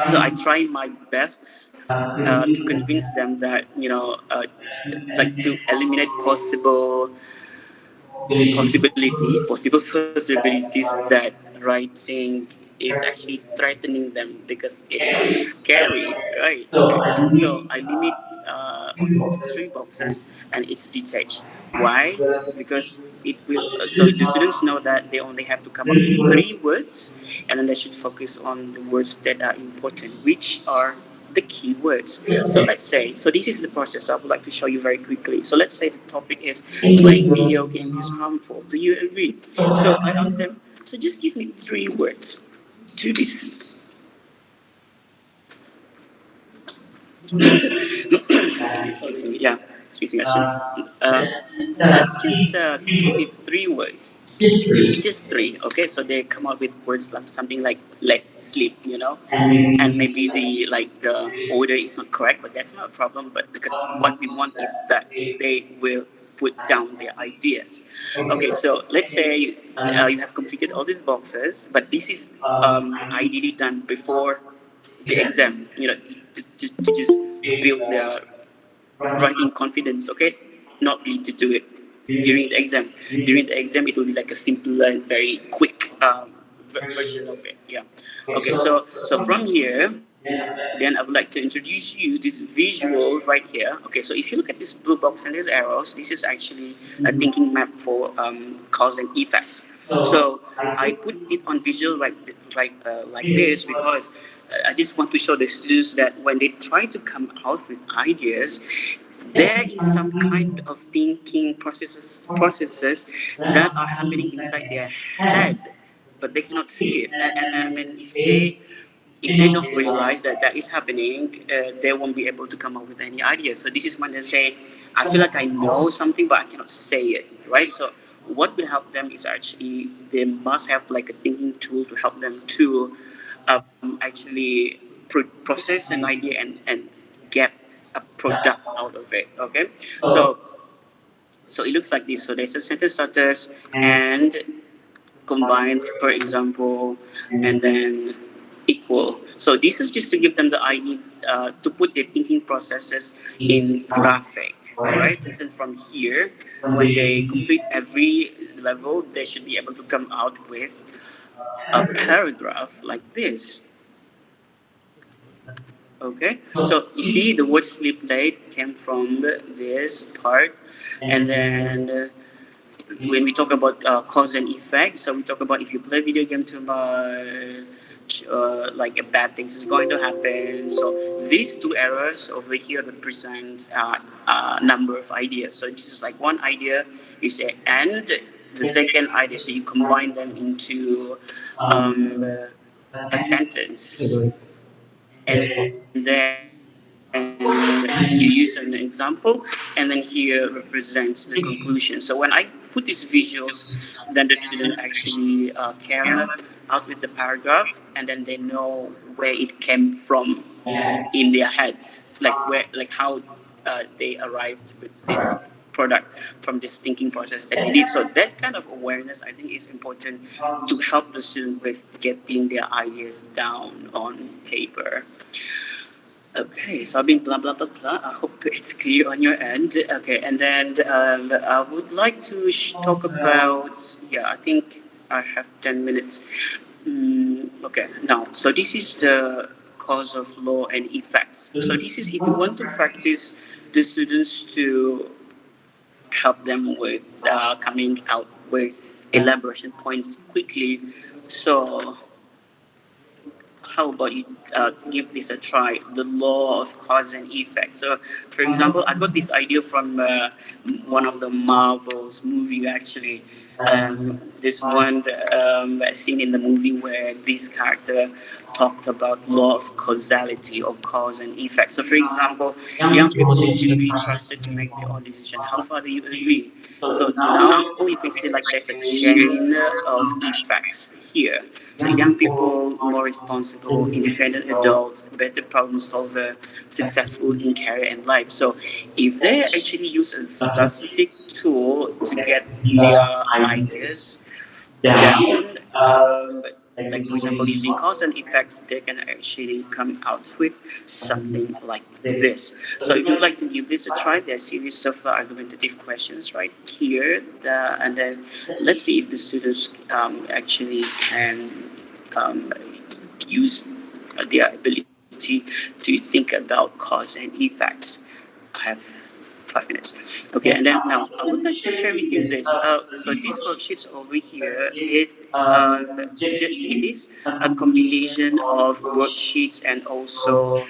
so I try my best to convince them that like to eliminate possible possibilities that writing is actually threatening them because it is scary, right? Okay, so I limit three boxes and it's detached. Why? Because it will. So the students know that they only have to come up with three words, and then they should focus on the words that are important, which are the key words. So let's say, so this is the process I would like to show you very quickly. So let's say the topic is playing video games is harmful. Do you agree? So I asked them, so just give me three words to this. Excuse me, yeah, excuse me, I shouldn't. Let's just give me three words. Just three, okay? So they come up with words like something like let sleep, and maybe the order is not correct, but that's not a problem. But because what we want is that they will put down their ideas. Okay, so let's say you have completed all these boxes, but this is ideally done before the exam, to just build their writing confidence, okay? Not really to do it during the exam. During the exam, it will be like a simple and very quick version of it. Yeah. Okay. So from here, then I would like to introduce you this visual right here. Okay. So if you look at this blue box and these arrows, this is actually a thinking map for cause and effects. So I put it on visual like this because I just want to show the students that when they try to come out with ideas, there is some kind of thinking processes that are happening inside their head, but they cannot see it. And I mean, if they don't realize that that is happening, they won't be able to come up with any ideas. So this is when they say, I feel like I know something, but I cannot say it, right? So what will help them is actually they must have like a thinking tool to help them to actually process an idea and get a product out of it. Okay, so it looks like this. So there's a sentence starters and combined, for example, and then equal. So this is just to give them the idea to put their thinking processes in graphic. All right, and then from here, when they complete every level, they should be able to come out with a paragraph like this. Okay, so you see the word sleep late came from this part, and then when we talk about cause and effect, so we talk about if you play video game too much, like bad things is going to happen. So these two errors over here represent a number of ideas. So this is like one idea, you say and the second idea, so you combine them into a sentence, and then you use an example, and then here represents the conclusion. So when I put these visuals, then the student actually came out with the paragraph, and then they know where it came from in their head, like how they arrived with this product from this thinking process that they did. So that kind of awareness, I think, is important to help the student with getting their ideas down on paper. Okay, so I've been blah blah blah blah. I hope it's clear on your end. Okay, and then I would like to talk about. Yeah, I think I have 10 minutes. Okay, now so this is the cause of law and effects. So this is if you want to practice the students to help them with coming out with elaboration points quickly. So how about you give this a try? The law of cause and effect. So, for example, I got this idea from one of the Marvel's movie. Actually, this one scene in the movie where this character talked about law of causality or cause and effect. So, for example, young people should be trusted to make their own decision. How far do you agree? So now you can see like there's a chain of effects here. So young people more responsible, independent adults, better problem solver, successful in career and life. So if they actually use a specific tool to get their ideas down, like for example using cause and effects, they can actually come out with something like this. So if you'd like to give this a try, there's a series of argumentative questions right here, and then let's see if the students actually can use their ability to think about cause and effects. I have 5 minutes. Okay, and then now I would like to share with you this. So these worksheets over here, it is a combination of worksheets and also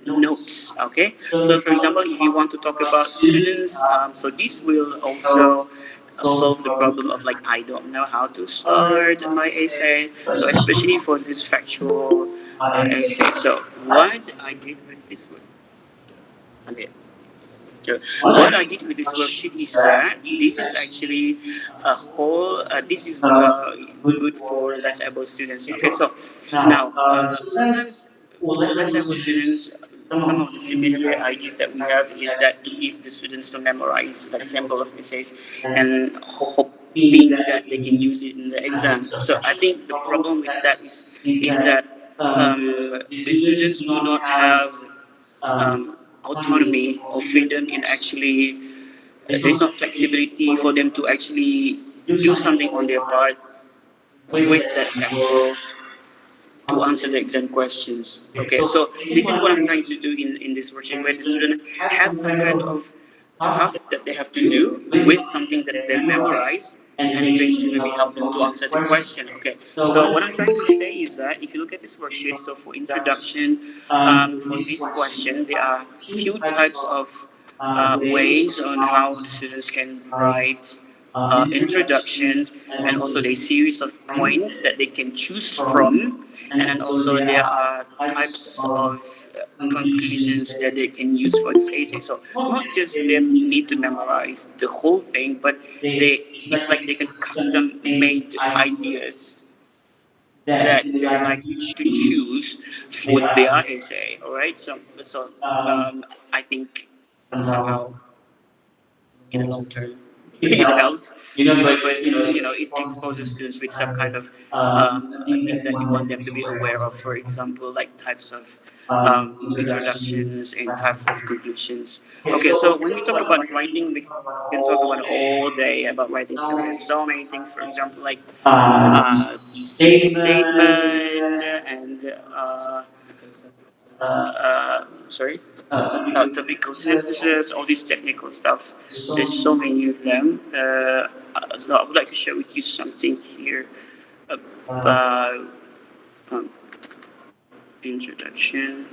notes. Okay, so for example, if you want to talk about students, so this will also solve the problem of like I don't know how to start my essay. So especially for this factual essay. So what I did with this one. Okay. So what I did with this worksheet is that this is actually a whole. This is good for less able students. Okay, so now sometimes for less able students, some of the familiar ideas that we have is that to give the students to memorize like sample of essays and hoping that they can use it in the exam. So I think the problem with that is is that the students do not have autonomy or freedom in actually, there's no flexibility for them to actually do something on their part with that sample to answer the exam questions. Okay, so this is what I'm trying to do in this worksheet, where the student has some kind of task that they have to do with something that they memorize, and eventually maybe help them to answer the question. Okay, so what I'm trying to say is that if you look at this worksheet, so for introduction, for this question, there are few types of ways on how the students can write introduction, and also the series of points that they can choose from, and then also there are types of conclusions that they can use for this essay. So not just they need to memorize the whole thing, but they, it's like they can custom made ideas that they like to choose for their essay. All right, I think somehow it doesn't turn it helps, but it exposes students with some kind of things that you want them to be aware of, for example, like types of introductions and types of conclusions. Okay, so when we talk about writing, we can talk about all day about writing stuff. There's so many things, for example, like statement and sorry, topical sentences, all these technical stuffs. There's so many of them. So I would like to share with you something here about introduction.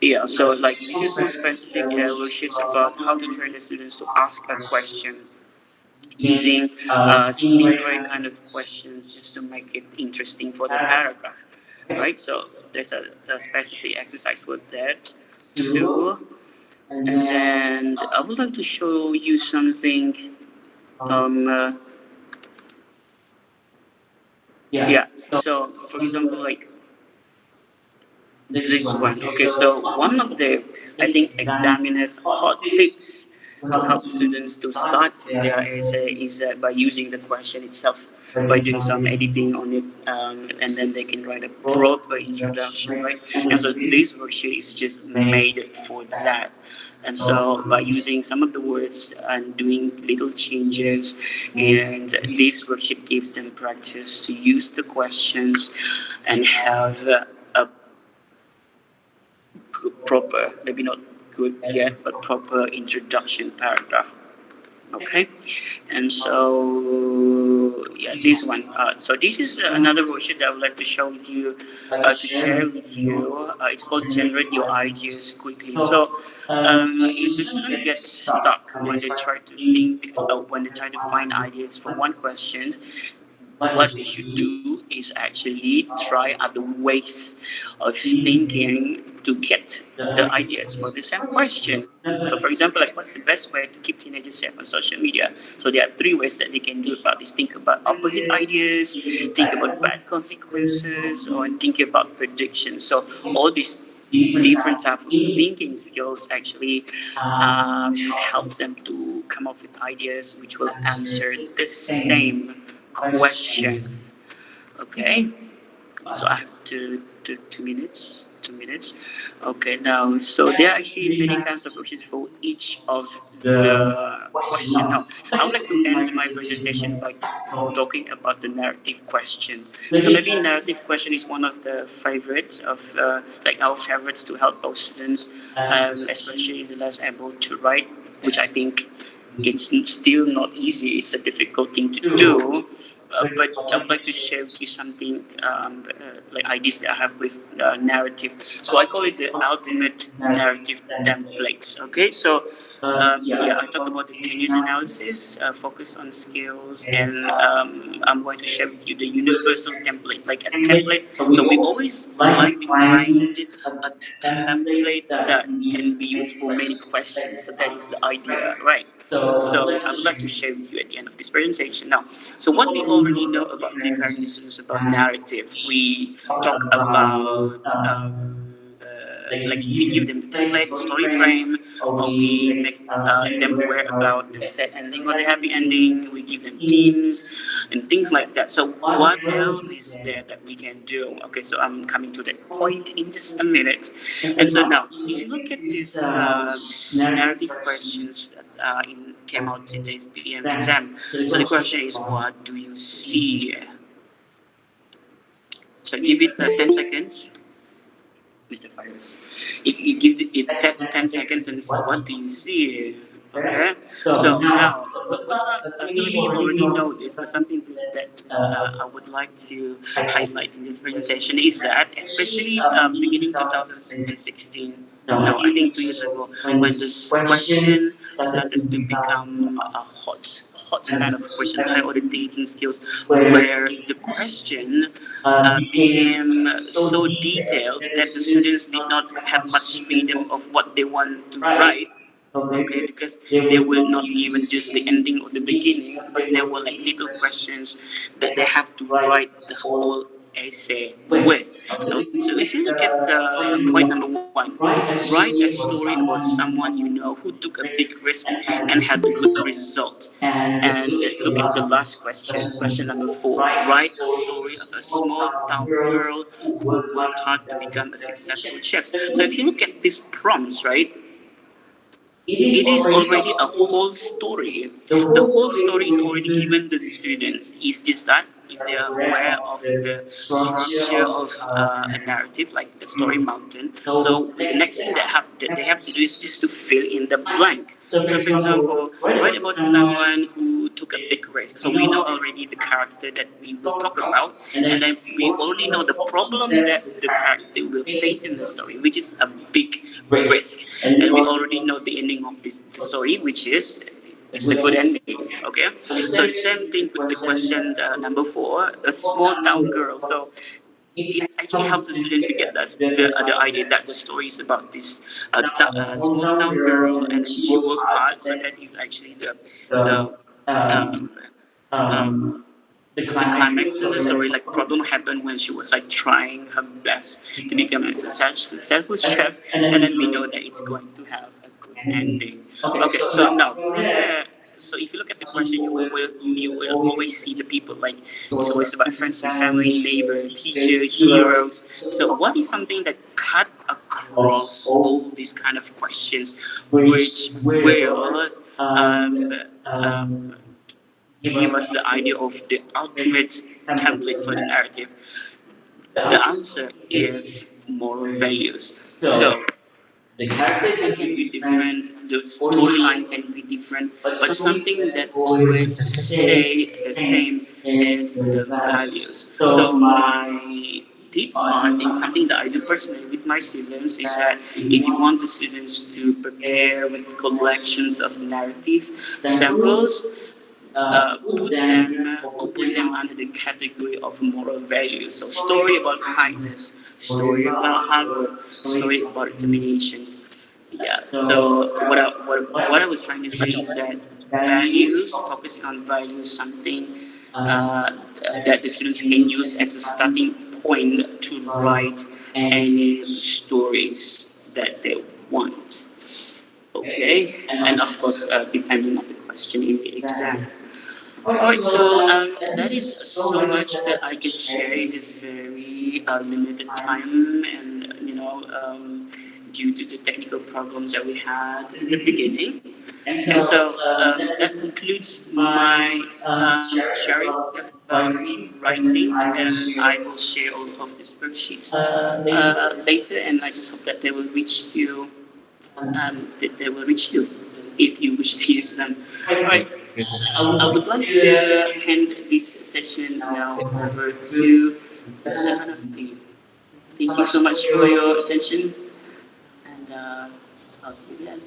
Yeah, so like this is one specific worksheets about how to train the students to ask a question using stingray kind of questions just to make it interesting for the paragraph, right? So there's a specific exercise for that too. And then I would like to show you something. Um, uh, yeah. So for example, like this one. Okay, so one of the, I think, examiners' hot tips to help students to start their essay is by using the question itself, by doing some editing on it, and then they can write a proper introduction, right? And so this worksheet is just made for that. And so by using some of the words and doing little changes, and this worksheet gives them practice to use the questions and have a proper, maybe not good yet, but proper introduction paragraph. Okay, and so yeah, this one. So this is another worksheet that I would like to show with you, to share with you. It's called Generate Your Ideas Quickly. So if the student gets stuck when they try to think, when they try to find ideas for one question, what they should do is actually try other ways of thinking to get the ideas for the same question. So, for example, like what's the best way to keep teenagers safe on social media? So, there are three ways that they can do about this: think about opposite ideas, think about bad consequences, or think about predictions. So, all these different types of thinking skills actually helps them to come up with ideas which will answer the same question. Okay, so I have 2 minutes. 2 minutes. Okay, now so there are actually many kinds of questions for each of the question. Now I would like to end my presentation by talking about the narrative question. So maybe narrative question is one of the favorites of like our favorites to help those students, especially the less able to write, which I think it's still not easy. It's a difficult thing to do. But I would like to share with you something, like ideas that I have with narrative. So I call it the ultimate narrative templates. Okay, so yeah, I talk about the 10 years analysis, focus on skills, and I'm going to share with you the universal template, like a template. So we always like to find a template that can be used for many questions. So that is the idea, right? So I would like to share with you at the end of this presentation. Now, so what we already know about preparing the students about narrative, we talk about like we give them the template, the story frame, or we make them aware about the sad ending or the happy ending. We give them themes and things like that. So what else is there that we can do? Okay, so I'm coming to that point in just a minute. And so now, if you look at these narrative questions that came out in the SPM exam, so the question is, what do you see? So give it 10 seconds. Mr. Fires. It give it 10 seconds and say, what do you see? Okay. So now, so maybe you already know this, but something that I would like to highlight in this presentation is that, especially beginning 2016, no, I think 2 years ago, when this question started to become a hot kind of question, high audit thinking skills, where the question became so detailed that the students did not have much freedom of what they want to write. Okay, because they were not given just the ending or the beginning, but there were like little questions that they have to write the whole essay with. So if you look at point number one, write a story about someone you know who took a big risk and had a good result. And look at the last question, question number four. Write a story of a small town girl who worked hard to become a successful chef. So if you look at these prompts, right, it is already a whole story. The whole story is already given to the students. It's just that if they are aware of the structure of a narrative, like the story mountain, so the next thing that they have to do is just to fill in the blank. So, for example, write about someone who took a big risk. So we know already the character that we will talk about, and then we already know the problem that the character will face in the story, which is a big risk, and we already know the ending of the story, which is it's a good ending. Okay, so the same thing with the question number four, a small town girl. So it actually helps the student to get the idea that the story is about this small town girl, and then she worked hard. So that is actually the um, um, the climax to the story. Like problem happened when she was like trying her best to become a successful chef, and then we know that it's going to have a good ending. Okay, so now from there, so if you look at the question, you will always see the people, like it's always about friends and family, neighbor, teacher, heroes. So what is something that cut across all these kind of questions, which will um, um, give us the idea of the ultimate template for the narrative? The answer is moral values. So the character can be different, the storyline can be different, but something that always stay the same is the values. So my tips, or I think something that I do personally with my students, is that if you want the students to prepare with collections of narrative samples, put them under the category of moral values. So story about kindness, story about hard work, story about determination. Yeah. So what I was trying to say is that values, focusing on values, something that the students can use as a starting point to write any stories that they want. Okay, and of course, depending on the question in the exam. Alright, so that is so much that I can share in this very limited time, and due to the technical problems that we had in the beginning. And so that concludes my sharing about writing, and I will share all of these worksheets later, and I just hope that they will reach you. That they will reach you if you wish to use them. All right. I would like to hand this session now over to Mr. Hanafi. Thank you so much for your attention, and I'll see you then.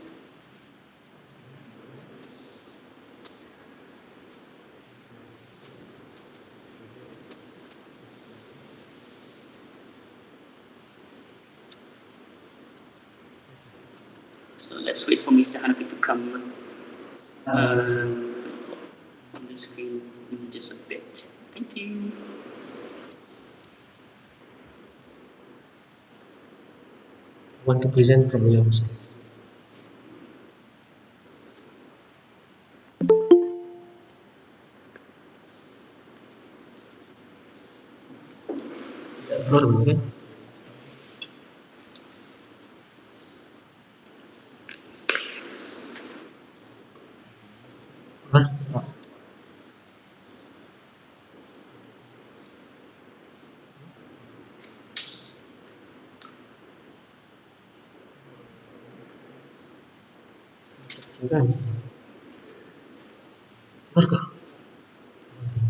So let's wait for Mr. Hanafi to come on the screen in just a bit. Thank you. want to present from your side? Problem kan? Hah? Kan? Benar kah?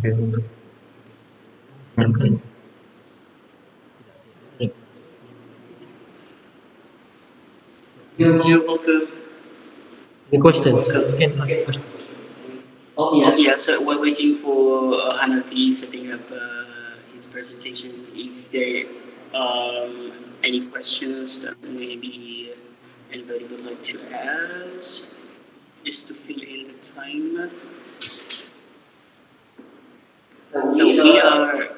Kan? You're welcome. Any questions? Welcome. You can ask questions. Oh yes, so we're waiting for Hanafi setting up his presentation. If there any questions that maybe anybody would like to ask, just to fill in the time. So we are.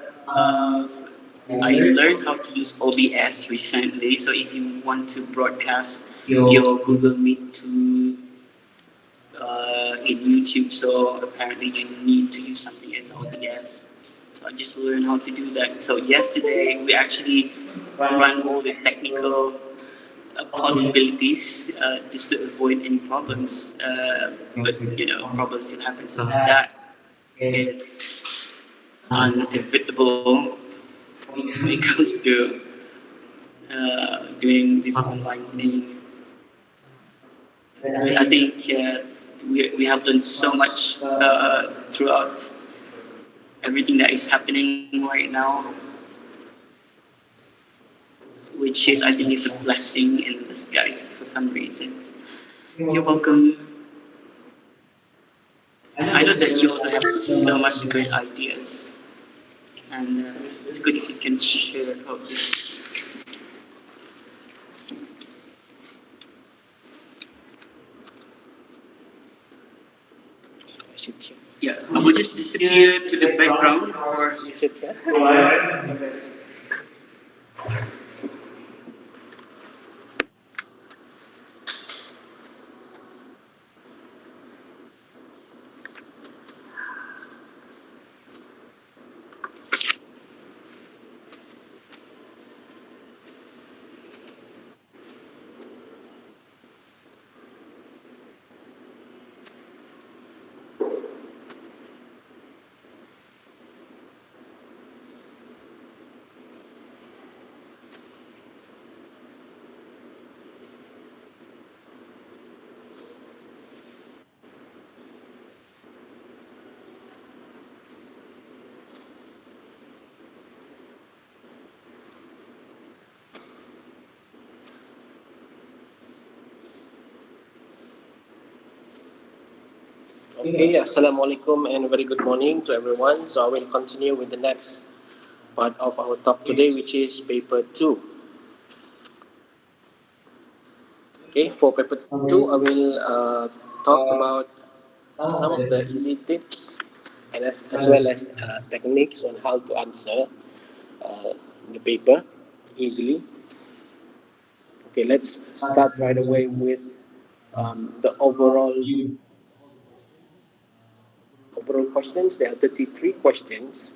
I learned how to use OBS recently. So if you want to broadcast your Google Meet to in YouTube, so apparently you need to use something as OBS. So I just learned how to do that. So yesterday we actually run all the technical possibilities just to avoid any problems. But you know, problems still happen. So that is unevitable when it comes to doing this online thing. But I think we have done so much throughout everything that is happening right now, which is I think is a blessing in disguise for some reasons. You're welcome. I know that you also have so much great ideas, and it's good if you can share about this. Yeah, I will just disappear to the background for you sit here. Okay, Assalamualaikum and very good morning to everyone. So I will continue with the next part of our talk today, which is paper 2. Okay, for paper 2, I will talk about some of the easy tips and as well as techniques on how to answer the paper easily. Okay, let's start right away with the overall questions. There are 33 questions.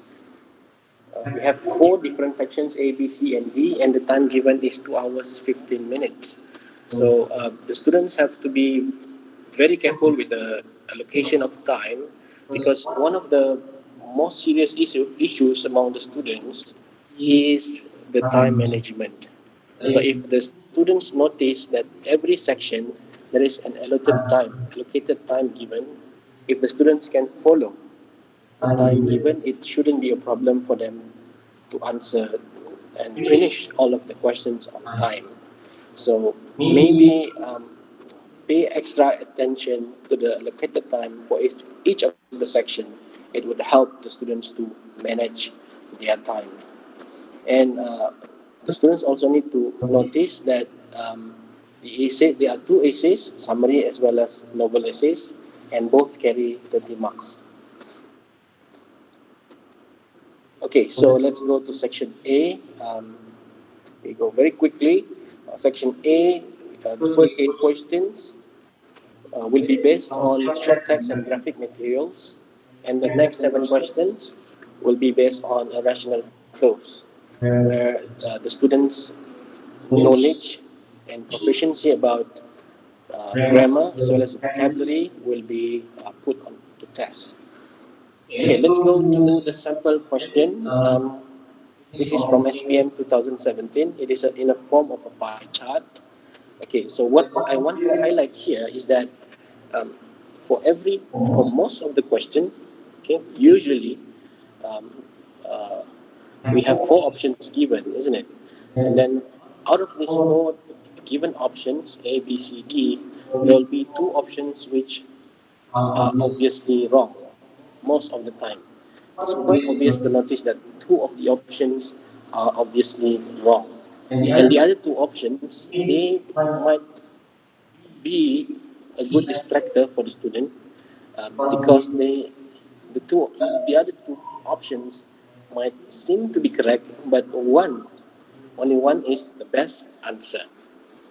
We have 4 different sections A, B, C, and D, and the time given is 2 hours 15 minutes. So the students have to be very careful with the allocation of time because one of the most serious issues among the students is the time management. So if the students notice that every section there is an allocated time given, if the students can follow the time given, it shouldn't be a problem for them to answer and finish all of the questions on time. So maybe pay extra attention to the allocated time for each of the section. It would help the students to manage their time. And the students also need to notice that the essay, there are 2 essays, summary as well as novel essays, and both carry 30 marks. Okay, so let's go to section A. We go very quickly. Section A, the first 8 questions will be based on short text and graphic materials, and the next 7 questions will be based on a rational clause, where the students' knowledge and proficiency about grammar as well as vocabulary will be put on to test. Okay, let's go to the sample question. This is from SPM 2017. It is in a form of a pie chart. Okay, so what I want to highlight here is that um, for most of the question, okay, usually um, uh, we have 4 options given, isn't it? And then out of these 4 given options, A, B, C, D, there will be 2 options which are obviously wrong most of the time. It's quite obvious to notice that 2 of the options are obviously wrong. And the other 2 options, they might be a good distractor for the student because the other 2 options might seem to be correct, but only one is the best answer.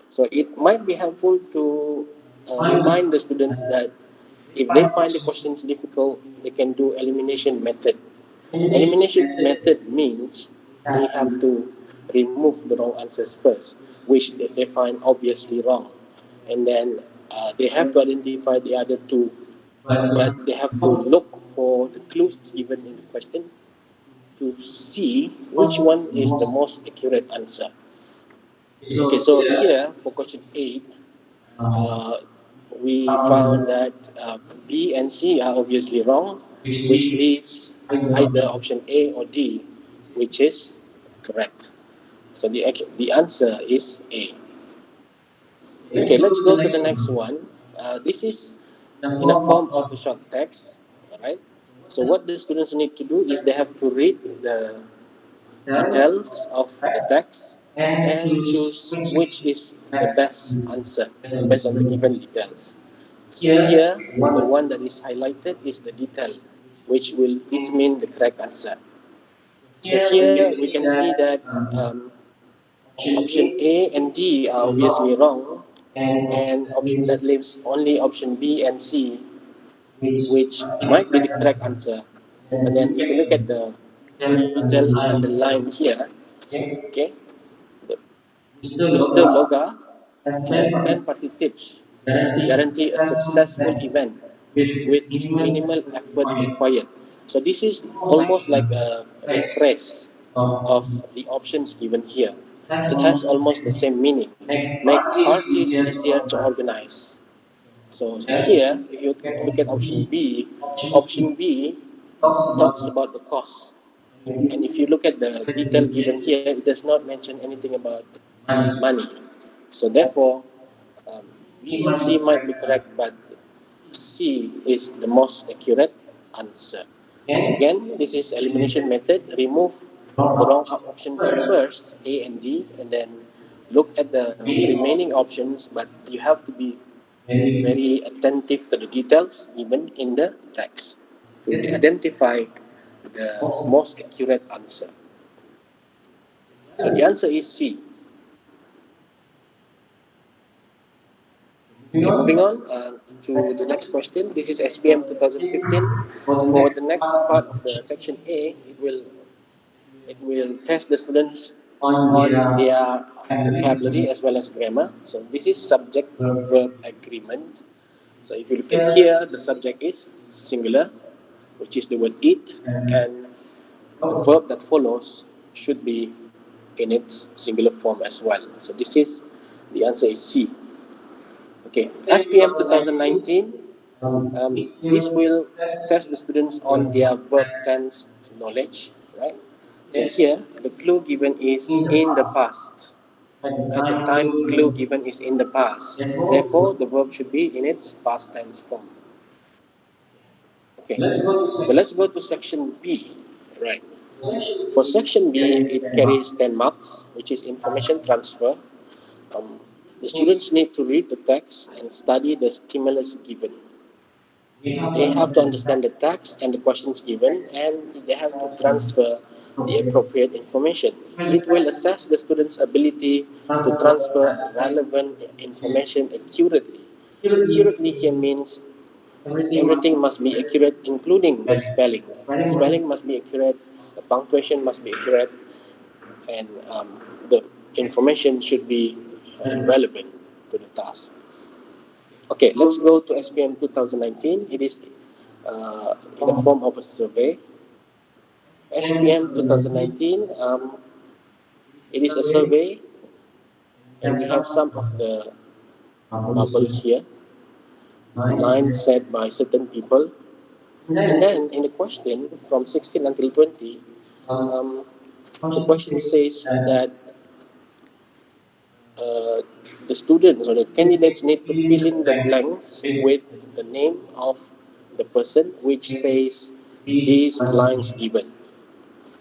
So it might be helpful to remind the students that if they find the questions difficult, they can do elimination method. Elimination method means they have to remove the wrong answers first, which they find obviously wrong, and then they have to identify the other 2, but they have to look for the clues given in the question to see which one is the most accurate answer. Okay, so here for question 8, uh, we found that B and C are obviously wrong, which leaves either option A or D, which is correct. So the answer is A. Okay, let's go to the next one. This is in a form of a short text. All right. So what the students need to do is they have to read the details of the text and choose which is the best answer based on the given details. So here, the one that is highlighted is the detail, which will determine the correct answer. So here we can see that option A and D are obviously wrong, and that leaves only option B and C, which might be the correct answer. But then if you look at the detail underlined here, okay, the Mr. Loga has 10 party tips to guarantee a successful event with minimal effort required. So this is almost like a rephrase of the options given here. It has almost the same meaning. Make parties easier to organize. So here, if you look at option B talks about the cost. And if you look at the detail given here, it does not mention anything about money. So therefore, B and C might be correct, but C is the most accurate answer. So again, this is elimination method. Remove the wrong options first, A and D, and then look at the remaining options, but you have to be very attentive to the details given in the text to identify the most accurate answer. So the answer is C. Okay, moving on to the next question. This is SPM 2015. For the next part of the section A, it will test the students on their vocabulary as well as grammar. So this is subject verb agreement. So if you look at here, the subject is singular, which is the word eat, and the verb that follows should be in its singular form as well. So the answer is C. Okay, SPM 2019, this will test the students on their verb tense knowledge, right? So here, the clue given is in the past. Right? The time clue given is in the past. Therefore, the verb should be in its past tense form. Okay, so let's go to section B. Right. For section B, it carries 10 marks, which is information transfer. Um, the students need to read the text and study the stimulus given. They have to understand the text and the questions given, and they have to transfer the appropriate information. It will assess the student's ability to transfer relevant information accurately. Accurately here means everything must be accurate, including the spelling. The spelling must be accurate, the punctuation must be accurate, and the information should be relevant to the task. Okay, let's go to SPM 2019. It is in the form of a survey. SPM 2019, it is a survey, and we have some of the bubbles here, the lines set by certain people. And then in the question from 16 until 20, um, the question says that uh, the students or the candidates need to fill in the blanks with the name of the person which says these lines given.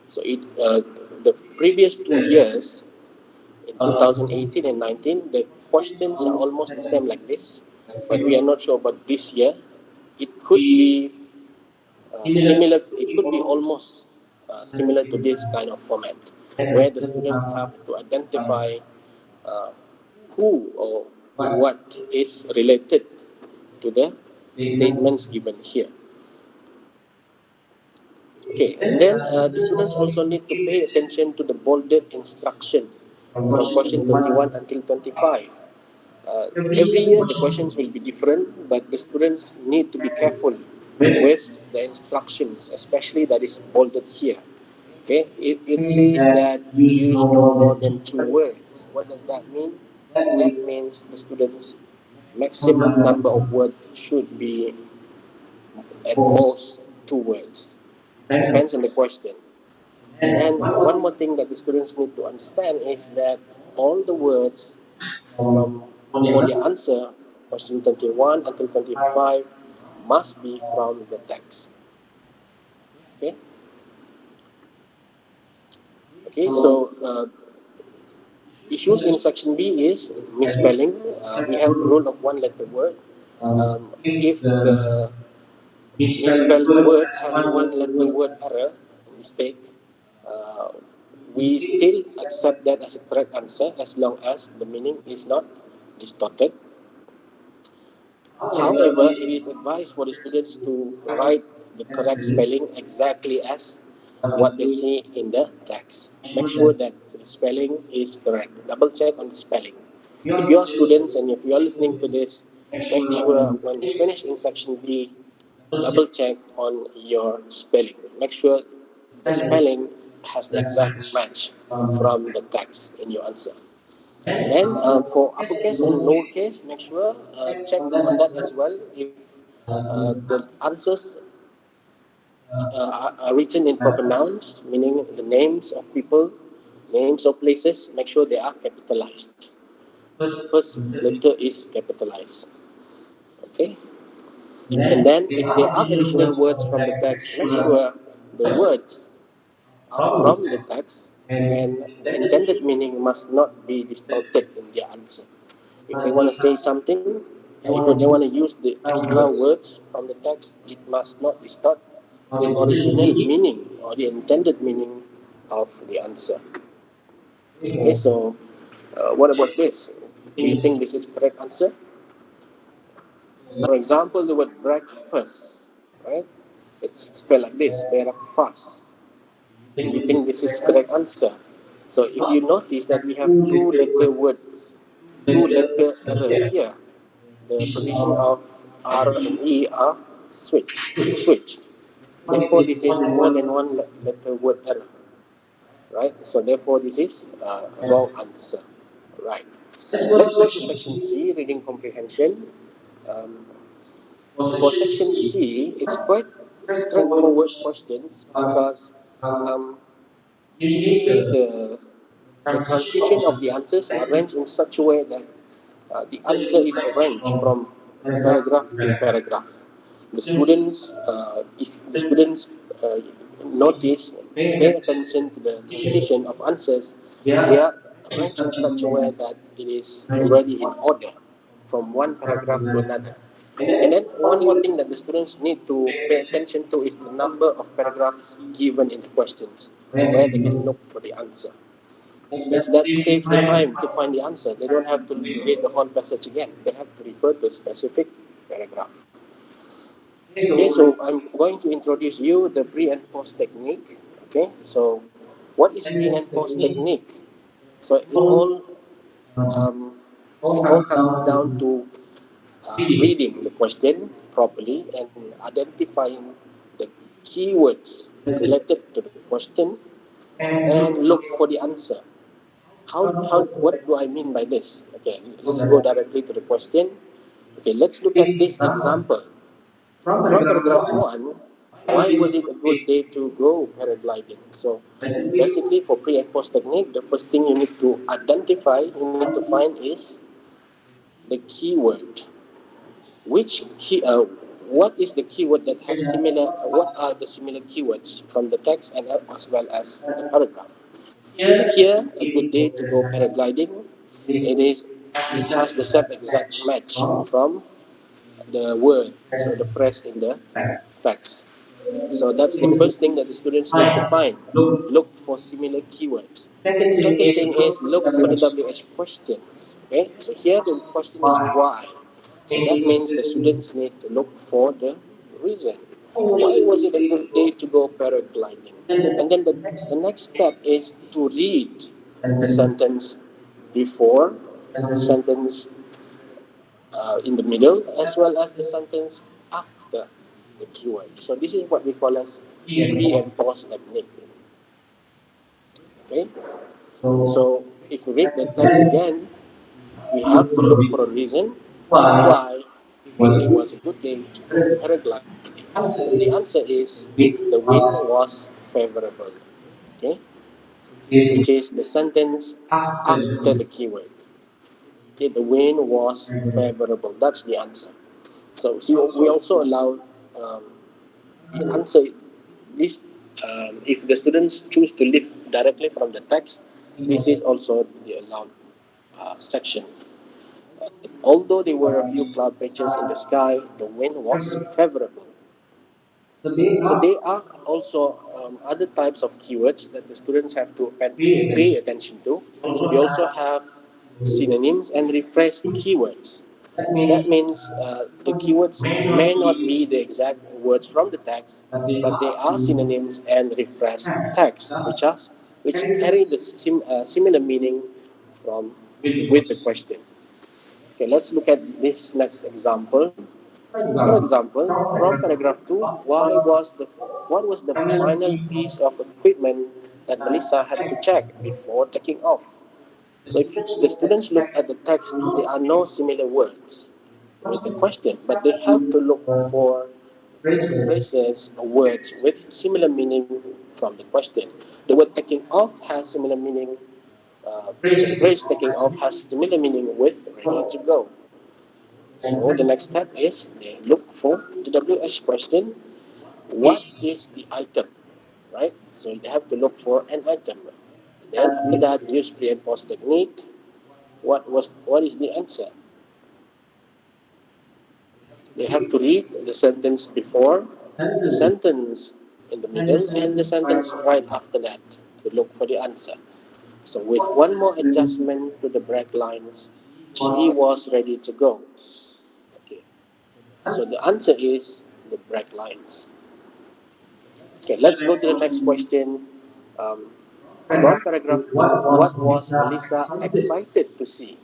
So the previous 2 years, in 2018 and 19, the questions are almost the same like this, but we are not sure about this year. It could be similar, it could be almost similar to this kind of format, where the students have to identify uh, who or what is related to the statements given here. Okay, and then the students also need to pay attention to the bolded instruction from question 21 until 25. Every year the questions will be different, but the students need to be careful with the instructions, especially that is bolded here. Okay, it says that use no more than 2 words. What does that mean? That means the students' maximum number of words should be at most 2 words. Depends on the question. And then one more thing that the students need to understand is that all the words from for their answer, question 21 until 25, must be from the text. Okay. Okay. So issues in section B is misspelling. We have rule of one letter word. If the misspelled word has one letter word error, mistake, uh, we still accept that as a correct answer as long as the meaning is not distorted. However, it is advised for the students to write the correct spelling exactly as what they see in the text. Make sure that the spelling is correct. Double check on the spelling. If you are students and if you are listening to this, make sure when you finish in section B, double check on your spelling. Make sure the spelling has the exact match from the text in your answer. And then for uppercase and lowercase, make sure check on that as well. If the answers are written in proper nouns, meaning the names of people, names of places, make sure they are capitalized. The first letter is capitalized. Okay. And then if there are additional words from the text, make sure the words are from the text and the intended meaning must not be distorted in their answer. If they want to say something, if they want to use the extra words from the text, it must not distort the original meaning or the intended meaning of the answer. Okay, so what about this? Do you think this is the correct answer? For example, the word breakfast, right? It's spelled like this, breakfast. Do you think this is correct answer? So if you notice that we have two letter words, two letter error here, the position of R and E are switched. It is switched. Therefore, this is more than one letter word error, right? So therefore, this is a wrong answer, right? Let's go to section C, reading comprehension. Um, for section C, it's quite straightforward questions because um, usually the transition of the answers are arranged in such a way that the answer is arranged from paragraph to paragraph. The students, if the students notice, pay attention to the transition of answers, they are arranged in such a way that it is already in order from one paragraph to another. And then one more thing that the students need to pay attention to is the number of paragraphs given in the questions, where they can look for the answer. Because that saves the time to find the answer. They don't have to read the whole passage again. They have to refer to a specific paragraph. Okay, so I'm going to introduce you the pre and post technique. Okay, so what is pre and post technique? So um, it all comes down to reading the question properly and identifying the keywords related to the question and look for the answer. What do I mean by this? Okay, let's go directly to the question. Okay, let's look at this example. From paragraph 1, why was it a good day to go paragliding? So basically for pre and post technique, the first thing you need to identify, you need to find is the keyword. Which key, what is the keyword that has similar, what are the similar keywords from the text and as well as the paragraph? So here, a good day to go paragliding, it has the same exact match from the words or the phrase in the text. So that's the first thing that the students need to find. Look for similar keywords. The second thing is look for the WH questions. Okay, so here the question is why. So that means the students need to look for the reason. Why was it a good day to go paragliding? And then the next step is to read the sentence before, the sentence in the middle, as well as the sentence after the keyword. So this is what we call as pre and post technique. Okay. So if we read the text again, we have to look for a reason why it was a good day to go paragliding. So the answer is the wind was favorable. Okay, which is the sentence after the keyword. Okay, the wind was favorable. That's the answer. So see, we also allow um, to answer this. If the students choose to live directly from the text, this is also the allowed section. Although there were a few cloud patches in the sky, the wind was favorable. So there are also other types of keywords that the students have to pay attention to. We also have synonyms and rephrased keywords. That means the keywords may not be the exact words from the text, but they are synonyms and rephrased text, which carry the similar meaning from with the question. Okay, let's look at this next example. For example, from paragraph 2, what was the final piece of equipment that Melissa had to check before taking off? So if the students look at the text, there are no similar words with the question, but they have to look for phrases or words with similar meaning from the question. The word taking off has similar meaning. The phrase taking off has similar meaning with ready to go. So the next step is they look for the WH question. What is the item? Right? So they have to look for an item. Then after that, use pre and post technique. What is the answer? They have to read the sentence before, the sentence in the middle, and the sentence right after that to look for the answer. So with one more adjustment to the break lines, she was ready to go. Okay. So the answer is the break lines. Okay, let's go to the next question. Um, from paragraph 2, what was Melissa excited to see?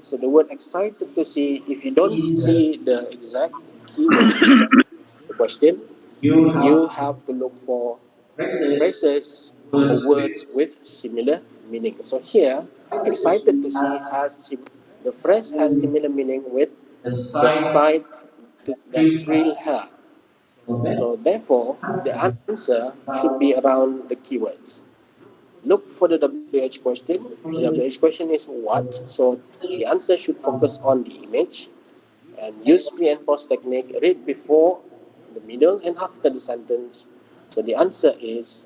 So the word excited to see, if you don't see the exact keyword from the question, you have to look for phrases or words with similar meaning. So here, excited to see the phrase has similar meaning with the sight that thrill her. So therefore, the answer should be around the keywords. Look for the WH question. The WH question is what? So the answer should focus on the image and use pre and post technique. Read before, the middle, and after the sentence. So the answer is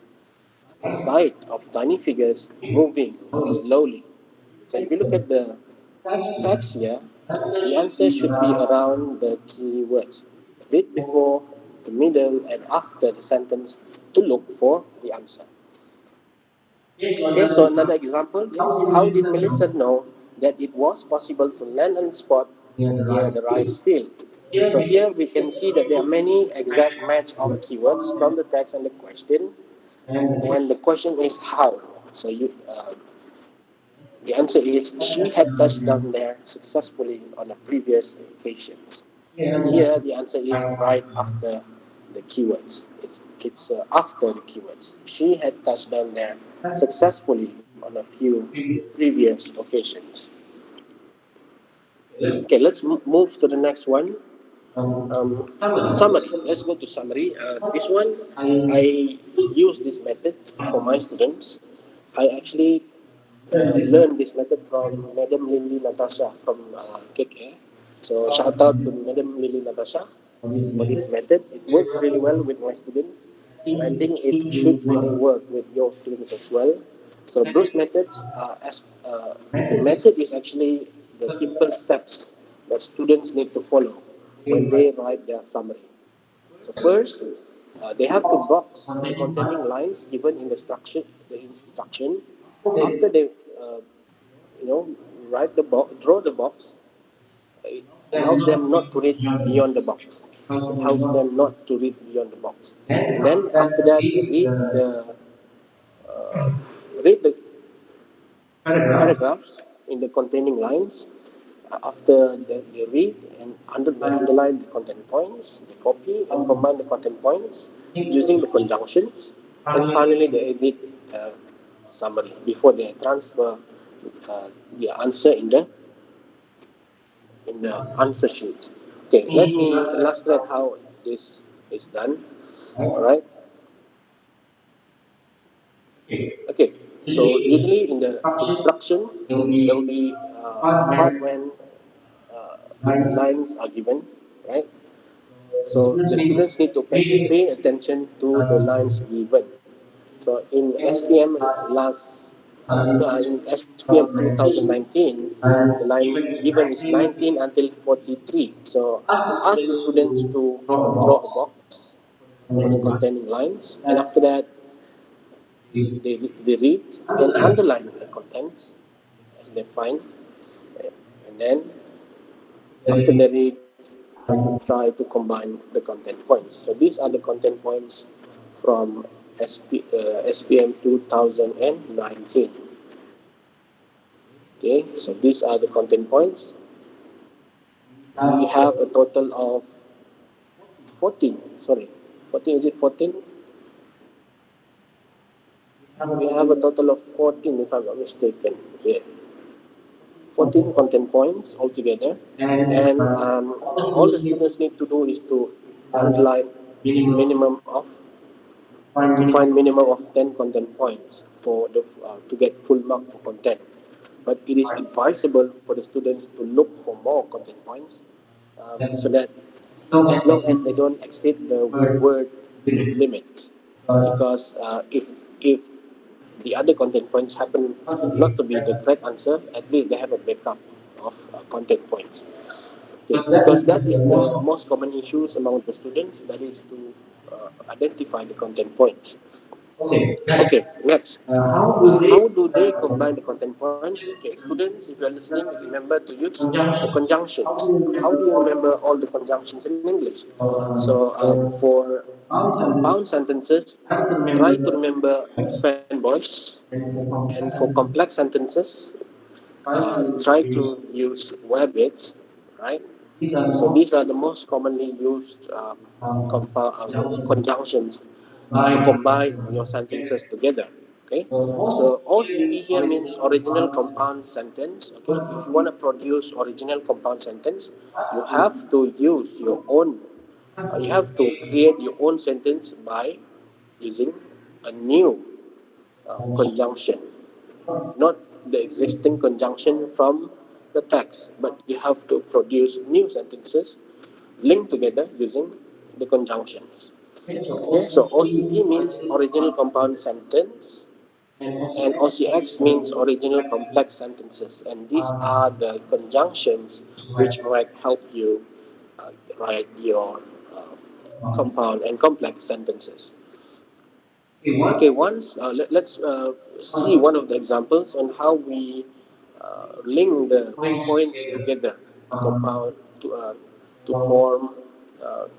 the sight of tiny figures moving slowly. So if you look at the text here, The answer should be around the key words. Read before, the middle, and after the sentence to look for the answer. Okay, so another example is how did Melissa know that it was possible to land on the spot near the rice field? So here we can see that there are many exact match of keywords from the text and the question, and the question is how. So the answer is she had touched down there successfully on a previous occasion. Here, the answer is right after the keywords. It's after the keywords. She had touched down there successfully on a few previous occasions. Okay, let's move to the next one. Summary. Let's go to summary. This one, I use this method for my students. I actually learned this method from Madam Lily Natasha from KK. So shout out to Madam Lily Natasha for this method. It works really well with my students, and I think it should really work with your students as well. So Bruce methods, the method is actually the simple steps that students need to follow when they write their summary. So first, they have to box the containing lines given in the structure. The instruction. After they, uh, you know, write the box, draw the box. It allows them not to read beyond the box. It helps them not to read beyond the box. And then after that, uh, read the paragraphs in the containing lines. After they read and they underline the content points, they copy and combine the content points using the conjunctions, and finally they edit summary before they transfer the answer in the answer sheet. Okay, let me illustrate how this is done. All right. Okay, so usually in the instruction, there will be a part when the lines are given, right? So the students need to pay attention to the lines given. So in SPM in SPM 2019, the lines given is 19 until 43. So you ask the students to draw a box for the containing lines, and after that, they read and underline the contents as they find, and then after they read, try to combine the content points. So these are the content points from SPM 2019. Okay, so these are the content points. We have a total of 14. Sorry, 14, is it 14? We have a total of 14, if I'm not mistaken. Yeah. 14 content points altogether, and all the students need to do is to underline minimum of to find minimum of 10 content points for the to get full mark for content. But it is advisable for the students to look for more content points, so that as long as they don't exceed the word limit, because if the other content points happen not to be the correct answer, at least they have a backup of content points. Okay, because that is the most common issues among the students. That is to identify the content points. Okay, next. How do they combine the content points? Okay, students, if you are listening, remember to use the conjunctions. How do you remember all the conjunctions in English? So, for compound sentences, try to remember fanboys, and for complex sentences, try to use webits, right? So these are the most commonly used conjunctions to combine your sentences together. Okay, so OCP here means original compound sentence. Okay, if you want to produce original compound sentence, you have to use your own. You have to create your own sentence by using a new conjunction, not the existing conjunction from the text, but you have to produce new sentences linked together using the conjunctions. Okay, so OCP means original compound sentence. And OCX means original complex sentences, and these are the conjunctions which might help you write your compound and complex sentences. Okay, once let's see one of the examples on how we link the points together to compound to form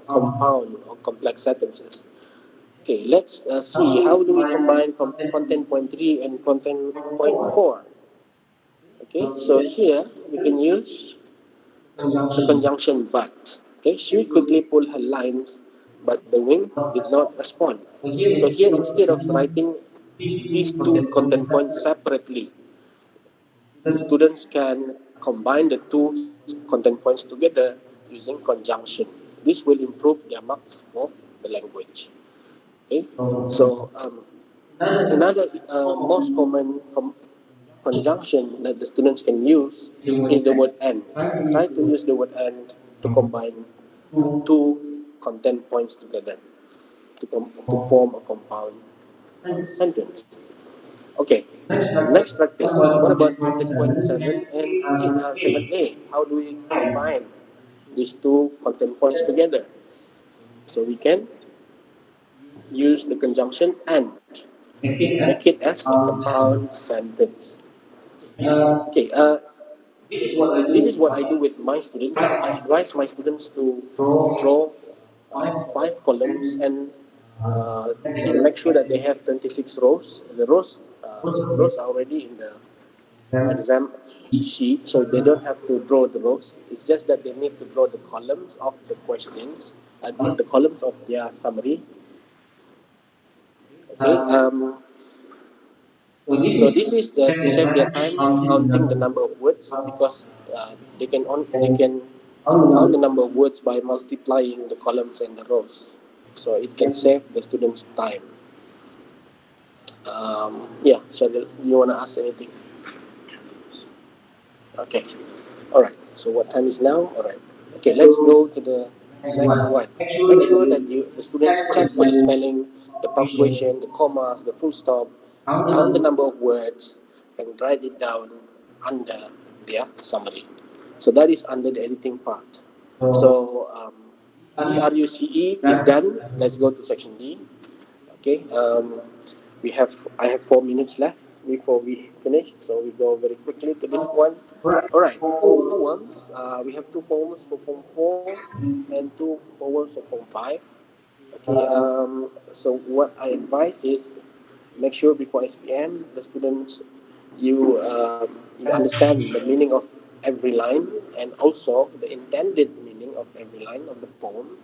compound or complex sentences. Okay, let's see how do we combine content point 3 and content point 4. Okay, so here we can use the conjunction but. Okay, she quickly pulled her lines, but the wing did not respond. So here, instead of writing these two content points separately, the students can combine the two content points together using conjunction. This will improve their marks for the language. Okay, so another most common conjunction that the students can use is the word and. Try to use the word and to combine two content points together to form a compound sentence. Okay, next practice. What about content point 7 and 7a? How do we combine these two content points together? So we can use the conjunction and make it as a compound sentence. Okay, this is what I do with my students. I advise my students to draw 5 columns and make sure that they have 26 rows. The rows are already in the exam sheet, so they don't have to draw the rows. It's just that they need to draw the columns of the questions, the columns of their summary. Okay. So this is to save their time counting the number of words because they can count the number of words by multiplying the columns and the rows. So it can save the students time. Yeah, Shadil, you wanna ask anything? Okay. All right. So what time is now? All right. Okay. Let's go to the next one. Make sure that the students check for the spelling, the punctuation, the commas, the full stop, count the number of words, and write it down under their summary. So that is under the editing part. So ERUCE is done. Let's go to section D. Okay. I have 4 minutes left before we finish, so we go very quickly to this one. All right. For poems, we have 2 poems for Form 4 and 2 poems for Form 5. Okay. So what I advise is make sure before SPM the students you understand the meaning of every line and also the intended meaning of every line of the poem.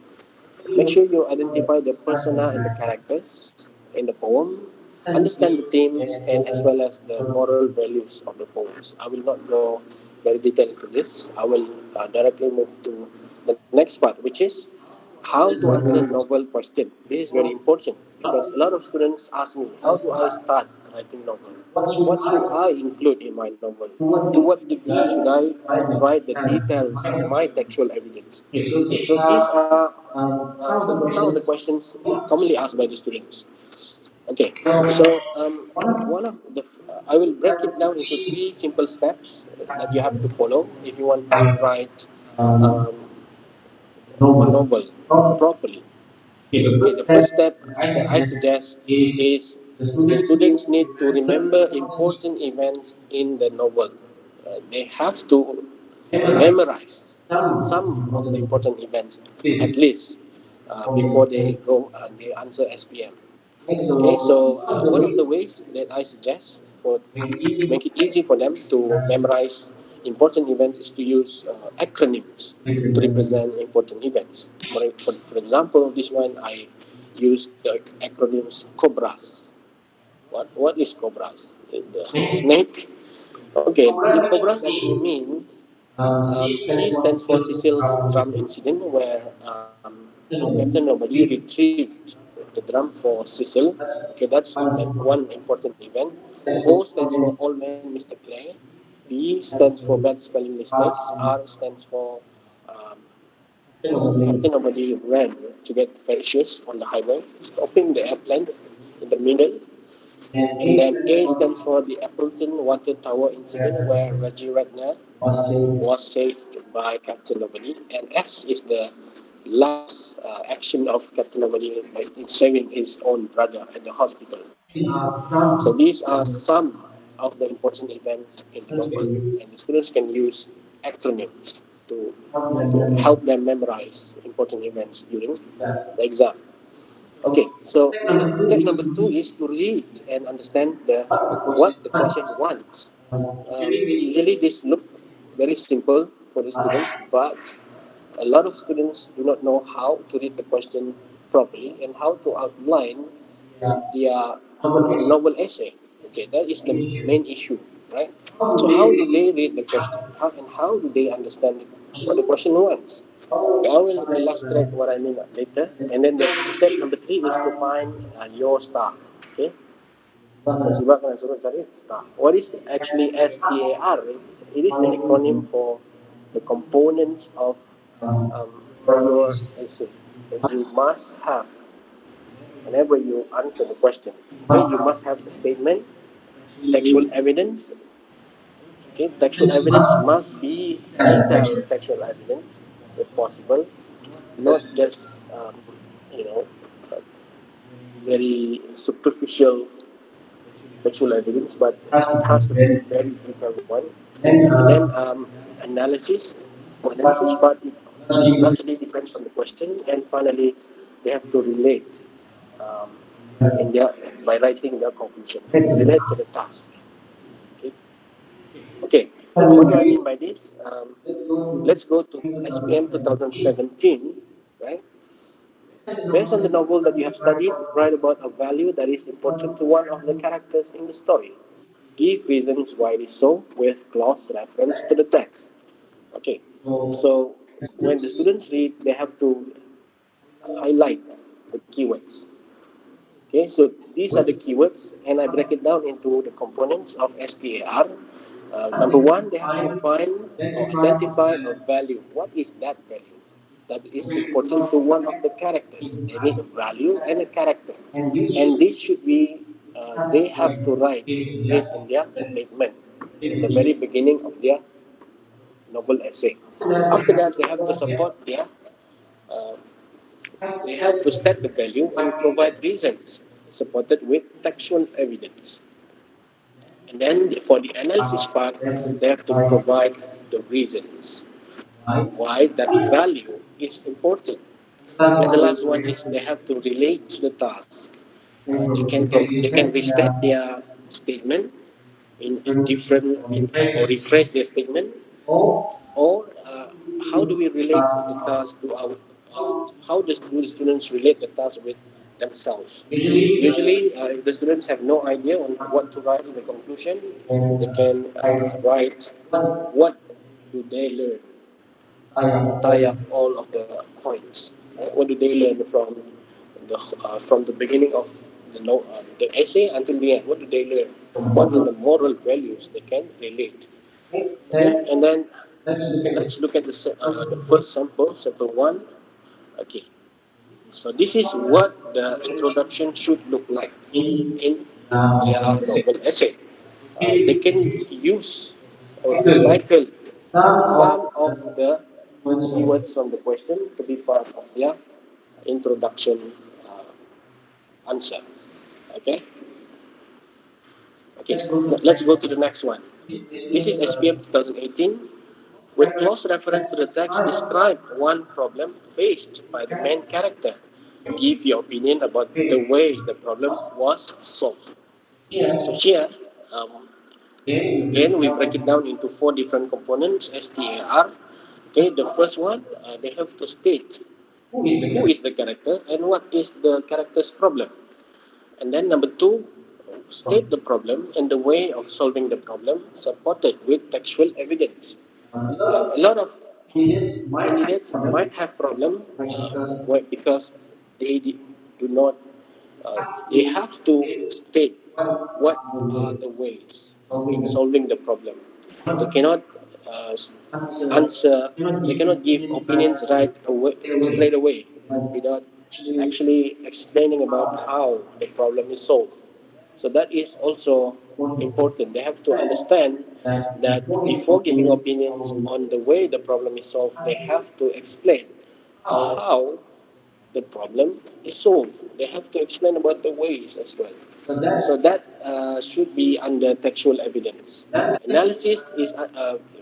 Make sure you identify the persona and the characters in the poem, understand the themes, and as well as the moral values of the poems. I will not go very detailed into this. I will directly move to the next part, which is how to answer novel question. This is very important because a lot of students ask me, how do I start writing novel? What should I include in my novel? To what degree should I write the details of my textual evidence? Okay, so these are some of the questions commonly asked by the students. Okay, so one of the I will break it down into 3 simple steps that you have to follow if you want to write um, a novel properly. Okay, the first step that I suggest is the students need to remember important events in the novel. They have to memorize some of the important events at least before they answer SPM. Okay, so one of the ways that I suggest to make it easy for them to memorize important events is to use acronyms to represent important events. For example, this one I use the acronyms COBRAS. What is COBRAS? The snake. Okay, the COBRAS actually means C stands for Cecil's drum incident, where Captain Nobody retrieved the drum for Cecil. Okay, that's one important event. O stands for Old Man Mr. Clay. P stands for bad spelling mistakes. R stands for um, Captain Nobody ran to get parachutes on the highway, stopping the airplane in the middle. And then A stands for the Appleton Water Tower incident where Reggie Redknapp was saved by Captain Nobody. And S is the last action of Captain Nobody by saving his own brother at the hospital. So these are some of the important events in the novel, and the students can use acronyms to help them memorize important events during the exam. Okay, so step number two is to read and understand what the question wants. Usually, this look very simple for the students, but a lot of students do not know how to read the question properly and how to outline their novel essay. Okay, that is the main issue, right? So how do they read the question? How do they understand what the question wants? Okay, I will illustrate what I mean later. And then the step number three is to find your star. Okay, Siba kena suruh cari star. What is actually STAR? It is an acronym for the components of your essay that you must have whenever you answer the question. Okay, you must have the statement, textual evidence. Okay, textual evidence must be detailed textual evidence if possible, not just you know uh, very superficial textual evidence, but it has to be very detailed one. And then analysis part it largely depends on the question, and finally they have to relate um, in their by writing their conclusion, relate to the task. Okay, okay. What do I mean by this? Let's go to SPM 2017, right? Based on the novel that you have studied, write about a value that is important to one of the characters in the story. Give reasons why it is so with close reference to the text. Okay, so when the students read, they have to highlight the keywords. Okay, so these are the keywords, and I break it down into the components of STAR. Number one, they have to find or identify a value. What is that value that is important to one of the characters? They need a value and a character, and this should be they have to write this in their statement in the very beginning of their novel essay. After that, they have to support their uh, they have to state the value and provide reasons supported with textual evidence. And then for the analysis part, they have to provide the reasons why that value is important. And the last one is they have to relate to the task. They can restate their statement in a different or rephrase their statement, or how do we relate the task to our how do the students relate the task with themselves? Usually, if the students have no idea on what to write in the conclusion, they can write what do they learn to tie up all of the points. Right? What do they learn from the beginning of the essay until the end? What do they learn? What are the moral values they can relate? Okay, and then let's look at the first sample one. Okay, so this is what the introduction should look like in their novel essay. They can use or recycle some of the keywords from the question to be part of their introduction answer. Okay, okay. Let's go to the next one. This is SPM 2018. With close reference to the text, describe one problem faced by the main character. Give your opinion about the way the problem was solved. So here, um, again, we break it down into four different components, STAR. Okay, the first one, they have to state who is the character and what is the character's problem. And then number two, state the problem and the way of solving the problem supported with textual evidence. A lot of candidates might have problem because they do not they have to state what are the ways in solving the problem. They cannot uh, answer. They cannot give opinions right away, straight away without actually explaining about how the problem is solved. So that is also important. They have to understand that before giving opinions on the way the problem is solved, they have to explain how the problem is solved. They have to explain about the ways as well. So that should be under textual evidence. Analysis is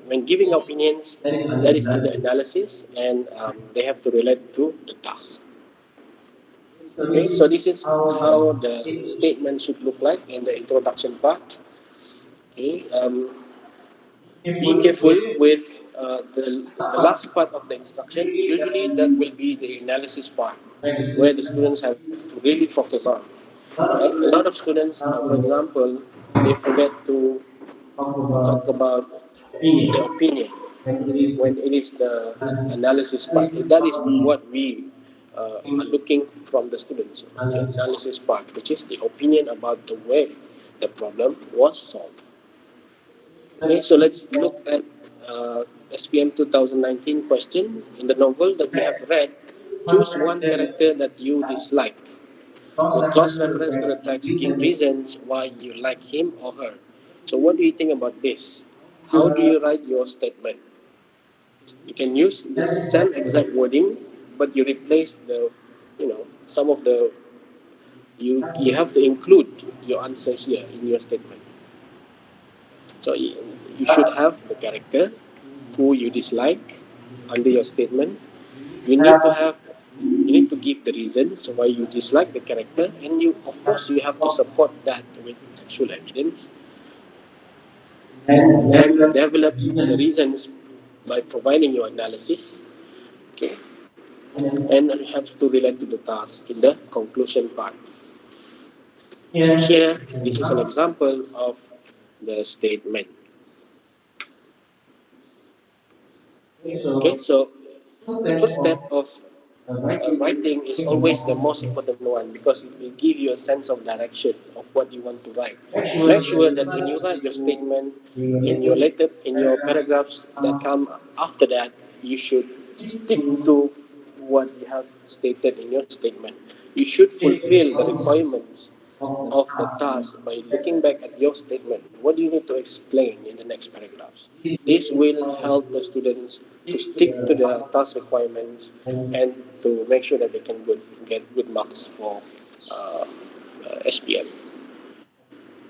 when giving opinions, that is under analysis, and they have to relate to the task. Okay, so this is how the statement should look like in the introduction part. Okay, be careful with the last part of the instruction. Usually, that will be the analysis part, where the students have to really focus on. Right? A lot of students, for example, they forget to talk about the opinion when it is the analysis part. That is what we are looking from the students, the analysis part, which is the opinion about the way the problem was solved. Okay, so let's look at SPM 2019 question. In the novel that you have read, choose one character that you dislike. With close reference to the text, give reasons why you like him or her. So, what do you think about this? How do you write your statement? You can use the same exact wording, but you replace the, some of the, you have to include your answer here in your statement. So you should have the character who you dislike under your statement. You need to have, you need to give the reasons why you dislike the character, and you, of course, you have to support that with textual evidence, and develop the reasons by providing your analysis. Okay, and you have to relate to the task in the conclusion part. So here, this is an example of the statement. Okay, so the first step of writing is always the most important one because it will give you a sense of direction of what you want to write. Make sure that when you write your statement in your paragraphs that come after that, you should stick to what you have stated in your statement. You should fulfill the requirements of the task by looking back at your statement. What do you need to explain in the next paragraphs? This will help the students to stick to the task requirements and to make sure that they can get good marks for uh, SPM.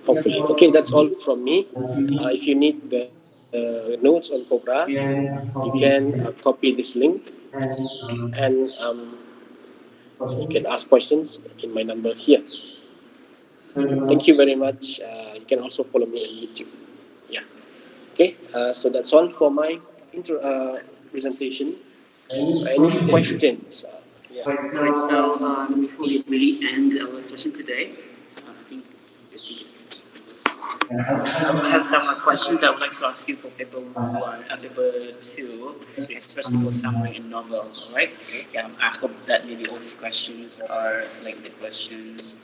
Hopefully. Okay, that's all from me. If you need the notes on Cobras, you can copy this link and you can ask questions in my number here. Thank you very much. You can also follow me on YouTube. Yeah. Okay. So that's all for my presentation. So any questions? Yeah. Alright, so before we really end our session today, I think I have some questions I would like to ask you for paper one, paper two, especially for summary and novel. All right. Yeah. I hope that maybe all these questions are like the questions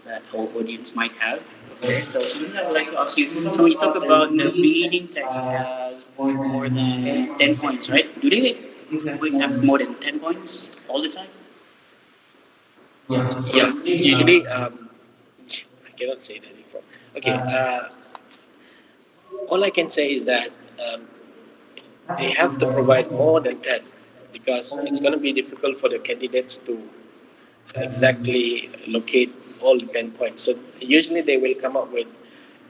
that our audience might have. Okay. So something I would like to ask you. So when you talk about the reading text has more than 10 points, right? Do they always have more than 10 points all the time? Yeah. Usually, I cannot say that before. Okay. All I can say is that they have to provide more than 10 because it's going to be difficult for the candidates to exactly locate all 10 points. So usually they will come up with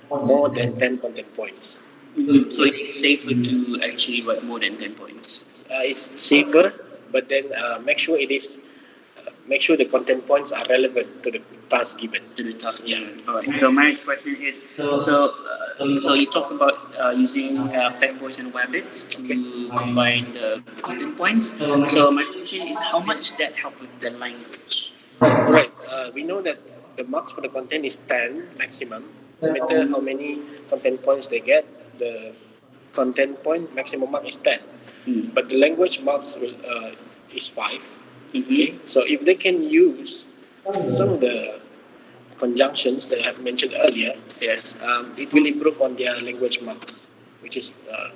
more than 10 content points. So it is safer to actually write more than 10 points. It's safer, but then make sure the content points are relevant to the task given. To the task. Yeah. All right. So my next question is: so you talk about using factboys and wabbits to combine the content points. So my question is, how much does that help with the language? Right. We know that the marks for the content is 10 maximum. No matter how many content points they get, the content point maximum mark is 10. But the language marks is 5. Okay. So if they can use some of the conjunctions that I have mentioned earlier, Yes. it will improve on their language marks, which is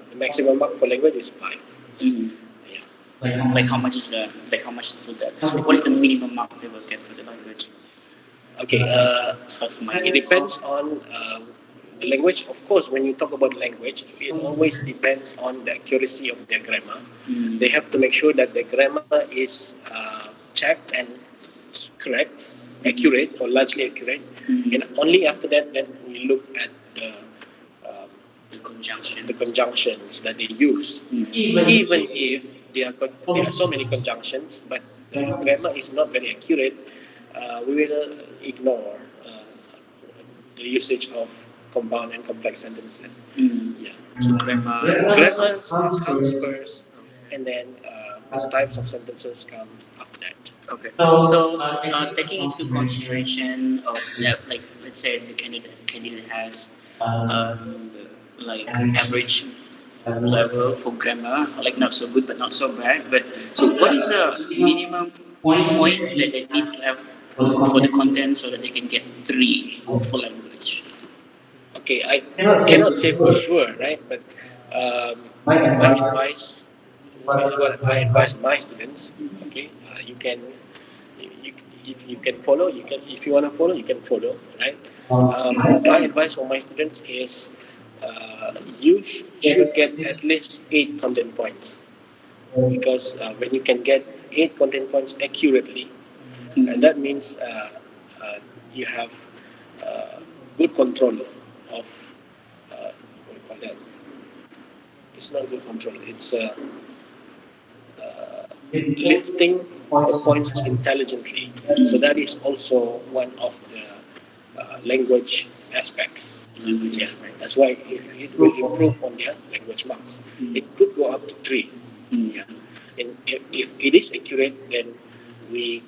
the maximum mark for language is 5. Mm. Yeah. Like how much is the like how much would that? Like what is the minimum mark they will get for the language? Okay, That's my it depends on the language. Of course, when you talk about language, it always depends on the accuracy of their grammar. They have to make sure that the grammar is checked and correct, accurate, or largely accurate. And only after that, then we look at um, the conjunctions that they use. Even if there are so many conjunctions, but the grammar is not very accurate, we will ignore the usage of compound and complex sentences. Yeah. So grammar. Grammar comes first, and then the types of sentences comes after that. Okay. So taking into consideration of that, like let's say the candidate has um, like average level for grammar, like not so good but not so bad. But so what is the minimum points that they need to have for the content so that they can get 3 for language? Okay, I cannot say for sure, right? But my advice, this is what I advise my students. Okay, you can, you, if you can follow, you can. If you want to follow, you can follow, right? My advice for my students is, you should get at least 8 content points, because when you can get 8 content points accurately, and that means you have uh, good control of what do you call that? It's not good control. It's lifting the points intelligently. So that is also one of the language aspects. Language Yeah, aspects. that's why it will improve on their language marks. It could go up to 3. Yeah, and if it is accurate, then we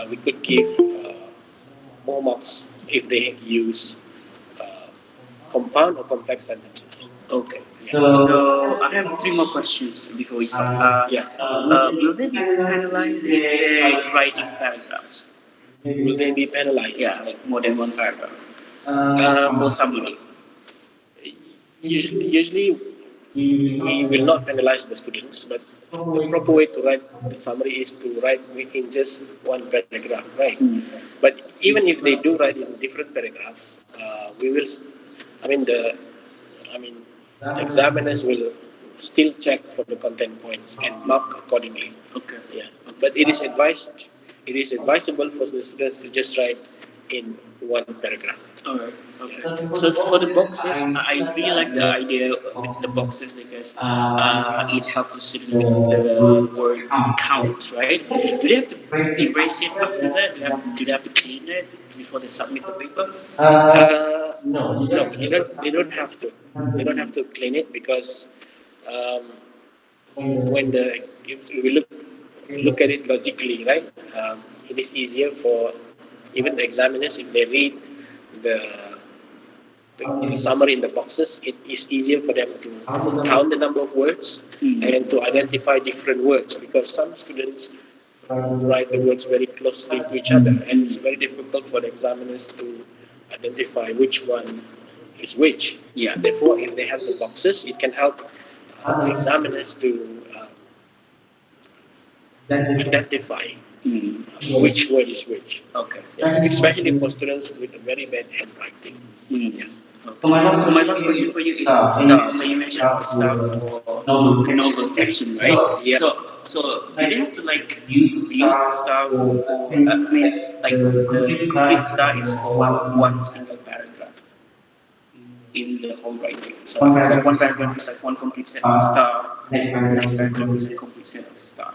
we could give more marks if they use uh, compound or complex sentences. Okay. Yeah. So I have 3 more questions before we stop. Yeah. Will they be penalized if they write in paragraphs? Will they be penalized? Yeah, like more than 1 paragraph for Um, summary. usually, we will not penalize the students, but the proper way to write the summary is to write in just one paragraph, right? But even if they do write in different paragraphs, we will. I mean the. I mean, examiners will still check for the content points and mark accordingly. Okay. Yeah, but it is advised. It is advisable for the students to just write in one paragraph. Alright. Okay. So for the boxes, I really like the idea with the boxes because it helps the student with the words count, right? Do they have to erase it after that? Do they have to clean it before they submit the paper? No, you don't. They don't have to. They don't have to clean it because um, when the if we look at it logically, right? It is easier for even the examiners if they read the the summary in the boxes. It is easier for them to count the number of words and to identify different words, because some students write the words very closely to each other, and it's very difficult for the examiners to identify which one is which. Yeah. Therefore, if they have the boxes, it can help the examiners to identify which word is which. Okay. Yeah. Especially for students with a very bad handwriting. Yeah. Okay. So my last question for you is star. So you mentioned about star for novel section, right? Yeah. So do they have to like use star for? I mean, like the complete star is for one single paragraph in the whole writing. So one paragraph is like one complete sentence star. Next paragraph is a complete sentence star.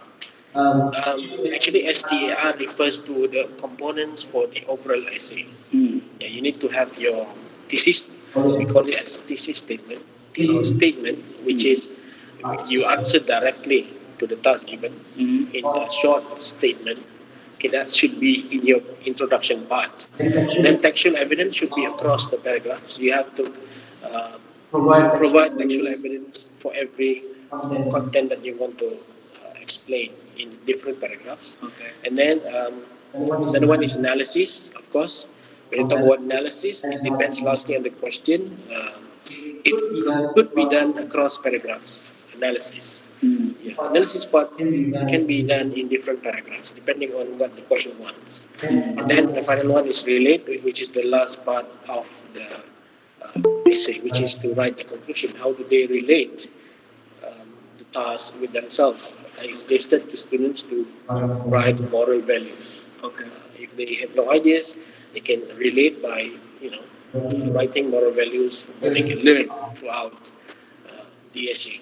Actually, STAR refers to the components for the overall essay. Yeah, you need to have your thesis. We call it as thesis statement. Statement, which is you answer directly to the task given in a short statement. Okay, that should be in your introduction part. Then textual evidence should be across the paragraphs. You have to uh, provide textual evidence for every content that you want to explain in different paragraphs. Okay. And then another one is analysis, of course. When you talk about analysis, it depends largely on the question. It could be done across paragraphs, analysis. Yeah. analysis part can be done in different paragraphs depending on what the question wants. And then the final one is relate, which is the last part of the essay, which is to write the conclusion. How do they relate the task with themselves? It's tested to students to write moral values. Okay. If they have no ideas, they can relate by writing moral values that they can learn throughout the essay.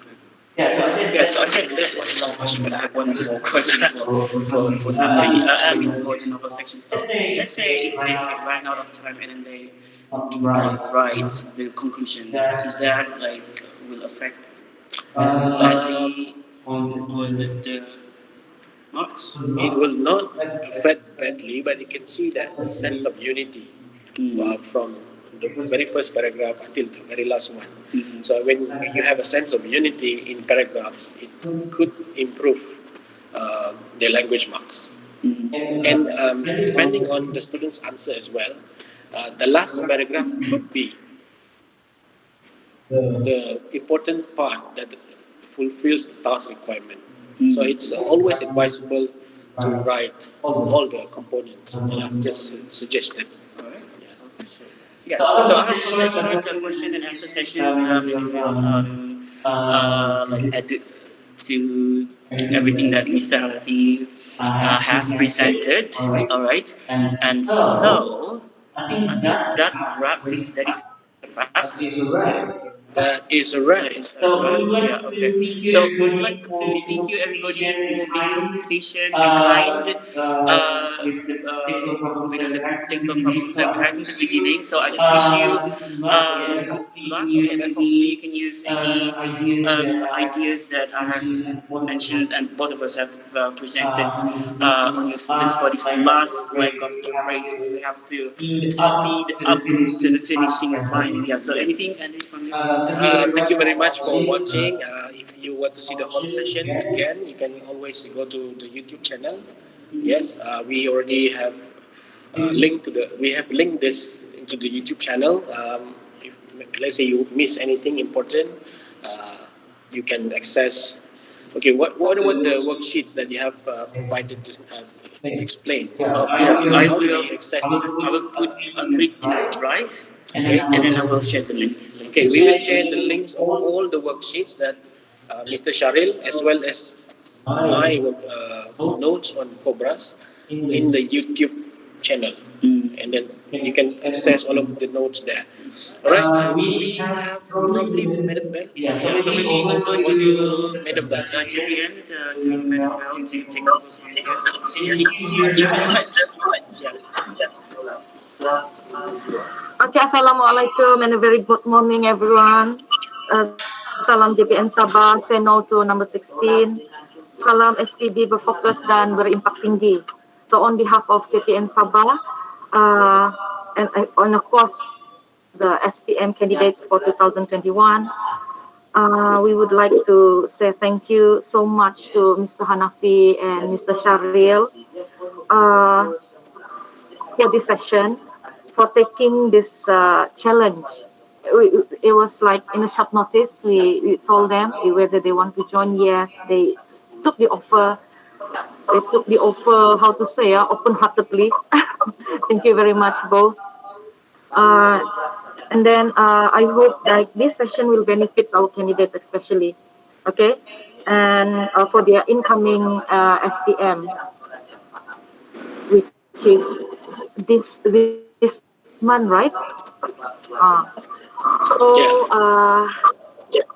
Yeah, Yeah, so so I I said said that that was was a long a long question, question, but but I I have have one one more more question question for for I mean, for the novel section. So let's say if they ran out of time and then they do not write the conclusion, is that like will affect badly on the marks? it will not affect badly, but you can see that a sense of unity from the very first paragraph until the very last one. Mhm. So when you have a sense of unity in paragraphs, it could improve their language marks. Mhm. And depending on the student's answer as well, the last paragraph could be the important part that fulfills the task requirement. So Mhm. it's always advisable to write all the components that I've just suggested. All right. Yeah. Okay. So yeah. So I have some short question and answer sessions. Maybe we'll like add to everything that Mr. Hanafi has presented. All right. And so I think that wraps. That is a wrap. That is a That wrap. is a wrap. Yeah. Okay. So we would like to thank you everybody for being so patient and kind with all the technical problems that we had in the beginning. So I just wish you good luck, and hopefully you can use any ideas that I have mentioned and both of us have presented on your students for this last leg of the race. We have to speed up to the finishing line. Yeah. So anything from you, Thank you very much for watching. If you want to see the whole session again, you can always go to the YouTube channel. Yes, we already have we have linked this into the YouTube channel. If let's say you miss anything important, uh, you can access. Okay, what about the worksheets that you have provided? Just explain. I How do will you access the put a click in a drive, Okay. and then I will share the link. Okay, we will share the links of all the worksheets that Mr. Sharil as well as my notes on Cobras in the YouTube channel. Mm. And then you can access all of the notes there. All right, we have probably Madam Bell. Yeah, so maybe we'll go to Madam Bell. JPN to Madam Bell to take over from here. So if you could. Yeah. Okay, Assalamualaikum and a very good morning, everyone. Salam JPN Sabah, say no to number 16. Salam SPB berfokus dan berimpak tinggi. So on behalf of JPN Sabah, uh, and of course the SPM candidates for 2021, we would like to say thank you so much to Mr. Hanafi and Mr. Sharil uh, for this session, for taking this challenge. It was like in a short notice. We told them whether they want to join. Yes, they took the offer. They took the offer. How to say? Open-heartedly. Thank you very much, both. Uh, and then I hope that this session will benefit our candidates especially. Okay, and for their incoming SPM, which is this month, right? So Yeah.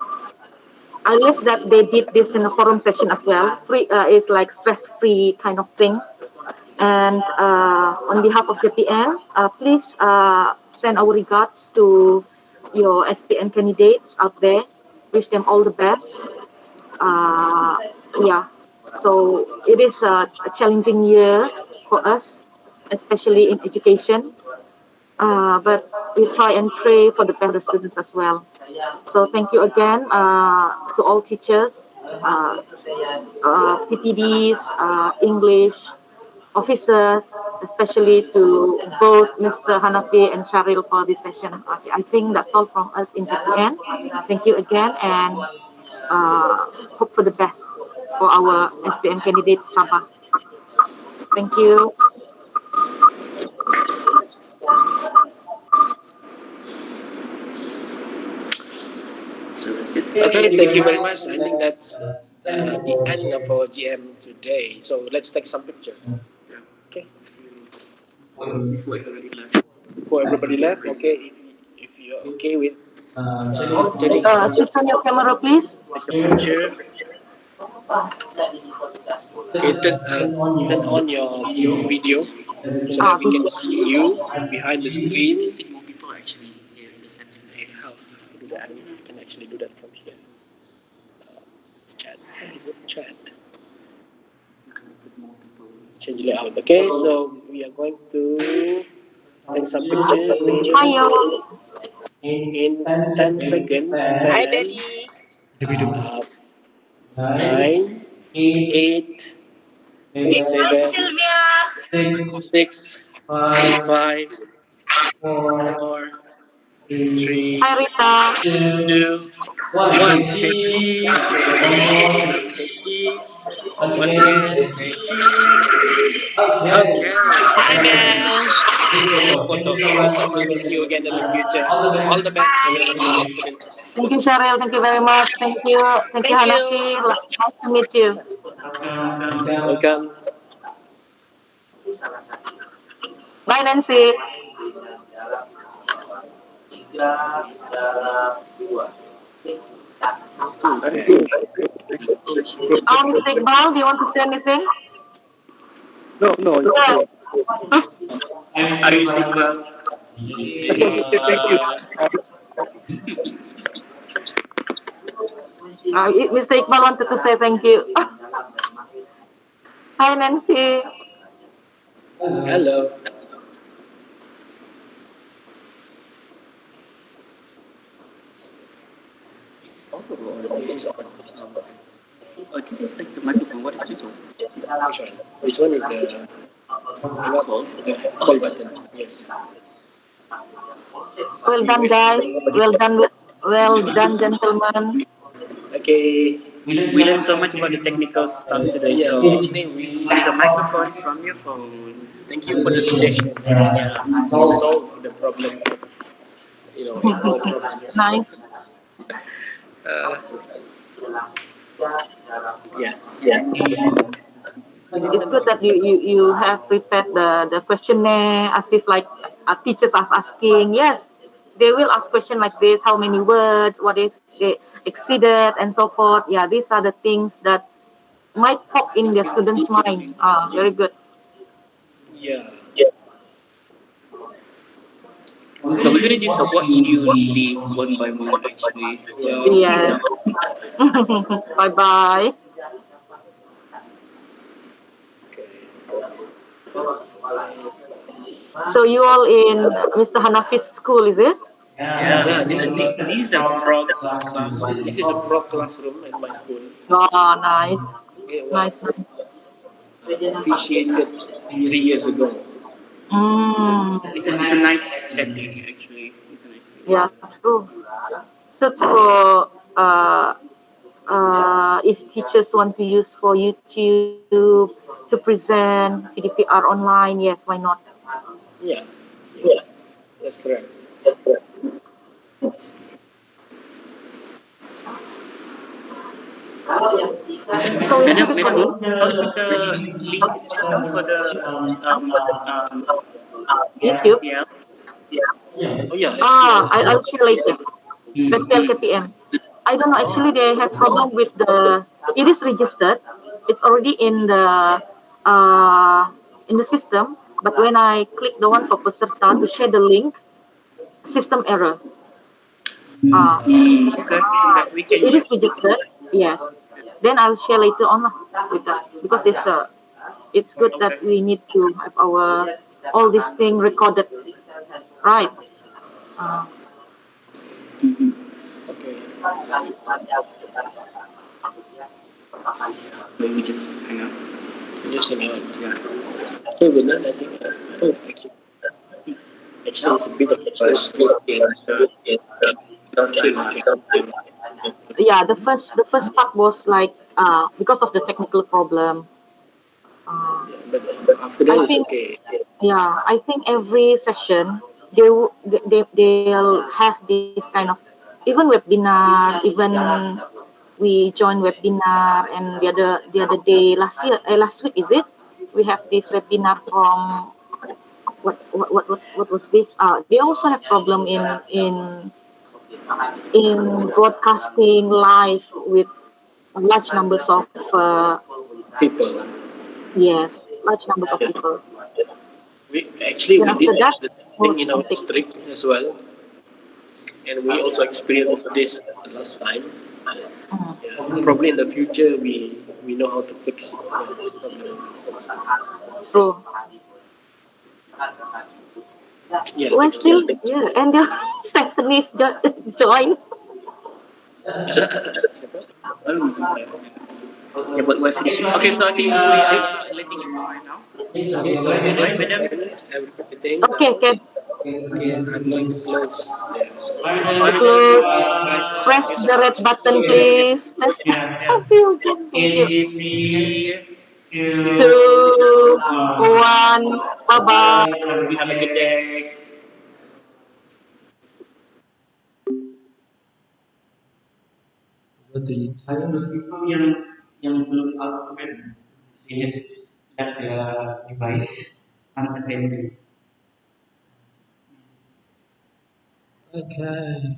I love that they did this in a forum session as well. Free is like stress-free kind of thing. And on behalf of JPN, please send our regards to your SPN candidates out there. Wish them all the best. Uh, yeah. So it is a challenging year for us, especially in education. But we try and pray for the better students as well. So thank you again to all teachers, PPDs, English officers, especially to both Mr. Hanafi and Sharil for this session. Okay, I think that's all from us in JPN. Thank you again and hope for the best for our SPM candidate Sabah. Thank you. So that's it. Okay, thank you very much. I think that's the end of our GM today. So let's take some picture. Okay. Before everybody left. Before everybody left, okay, if you're okay with turning Switch on your camera, please. take a picture, okay, turn on your video so that we can see you behind the screen. Fit more people actually here in the center. How to do that? You can actually do that from here. Chat. Is it chat? You can put more people. Change layout. Okay, so we are going to take some pictures Ayo. in 10 seconds. Hi, 10, Benny. The video. 9, 8, Hi, 7, Sylvia. 6, 5, 4, 3, Hi, Rita. 2, 1. Say cheese. Everybody say cheese. Once again, say cheese. Okay. Hi, Belle. Group photo. Hope to see you again in the future. All the best, all the students. Thank you, Cheryl. Thank you very much. Thank you. Thank you, Thank you. Hanafi. Nice to meet you. Welcome. Bye, Nancy. Very good. Mr. Iqbal, do you want to say anything? No, no, it's Yeah. okay. Are you sick, well? Thank you. Mr. Iqbal wanted to say thank you. Hi, Nancy. Hello. Is this on or this is on? Oh, this is like the microphone. What is this one? Which one? This one is the Call. call button. Yes. Well done, guys. Well done, gentlemen. Okay. We learned so much about the technical stuff today. Yeah, So actually we use a microphone from your phone. thank you for the suggestion. Yeah, we solve the problem of echo problems. Nice. Uh, yeah. It's good that you have prepared the questionnaire as if like teachers are asking. Yes, they will ask question like this: how many words? What if they exceeded and so forth? Yeah, these are the things that might pop in the students' mind. Very good. Yeah. So we're gonna just watch you leave one by one, actually. So peace Yes. out. Bye bye. So you all in Mr. Hanafi's school, is it? Yeah, this is a frog classroom. This is a frog classroom at my school. Oh, nice. It Nice. was officiated 3 years ago. It's a nice setting, actually. It's a nice place. Yeah, true. Suits for if teachers want to use for YouTube to present PDPR online, yes, why not? Yeah. Yes. That's correct. So it's Madam, good for madam, you. how's with the link system for the um YouTube. SPL? Oh yeah, SPL. I'll share later. Let's tell KPM. I don't know. Actually, they have problem with the. It is registered. It's already in the system. But when I click the one for peserta to share the link, system error. Okay, okay. We can It check. is registered. Yes. Then I'll share later on lah with that because it's good that Okay. we need to have our all this thing recorded, right? Okay. We just hang up. Just hang out. Yeah. Okay, with that, I think actually it's a bit of a stress in Still okay. yeah, the first part was like because of the technical problem. Uh, Yeah, but after that I it's think okay. yeah, I think every session they'll have this kind of even webinar, even we join webinar, and the other day last week is it? We have this webinar from what was this? They also have problem in broadcasting live with large numbers of People. yes, large numbers of Yeah. people. We Then did after that, the oh, thing in our something. district as well, and we also experienced this last time. Yeah, probably in the future we know how to fix problem. True. Yeah, Well, thank you. still, yeah, and Stephanie's join. Siapa? Yeah, but we're finishing. Okay, so I think we are letting it go right now. Okay, so goodbye, madam, and everything. Okay, okay. Okay, I'm going to close. Yeah. To Bye, close, everyone. press Okay, so the red see button, you again. please. Press. See you again. Thank In you. three, Two, two, one. Bye bye. have a good day. Berarti Ada meskipun yang belum upgrade, they just left their device unattended. okay.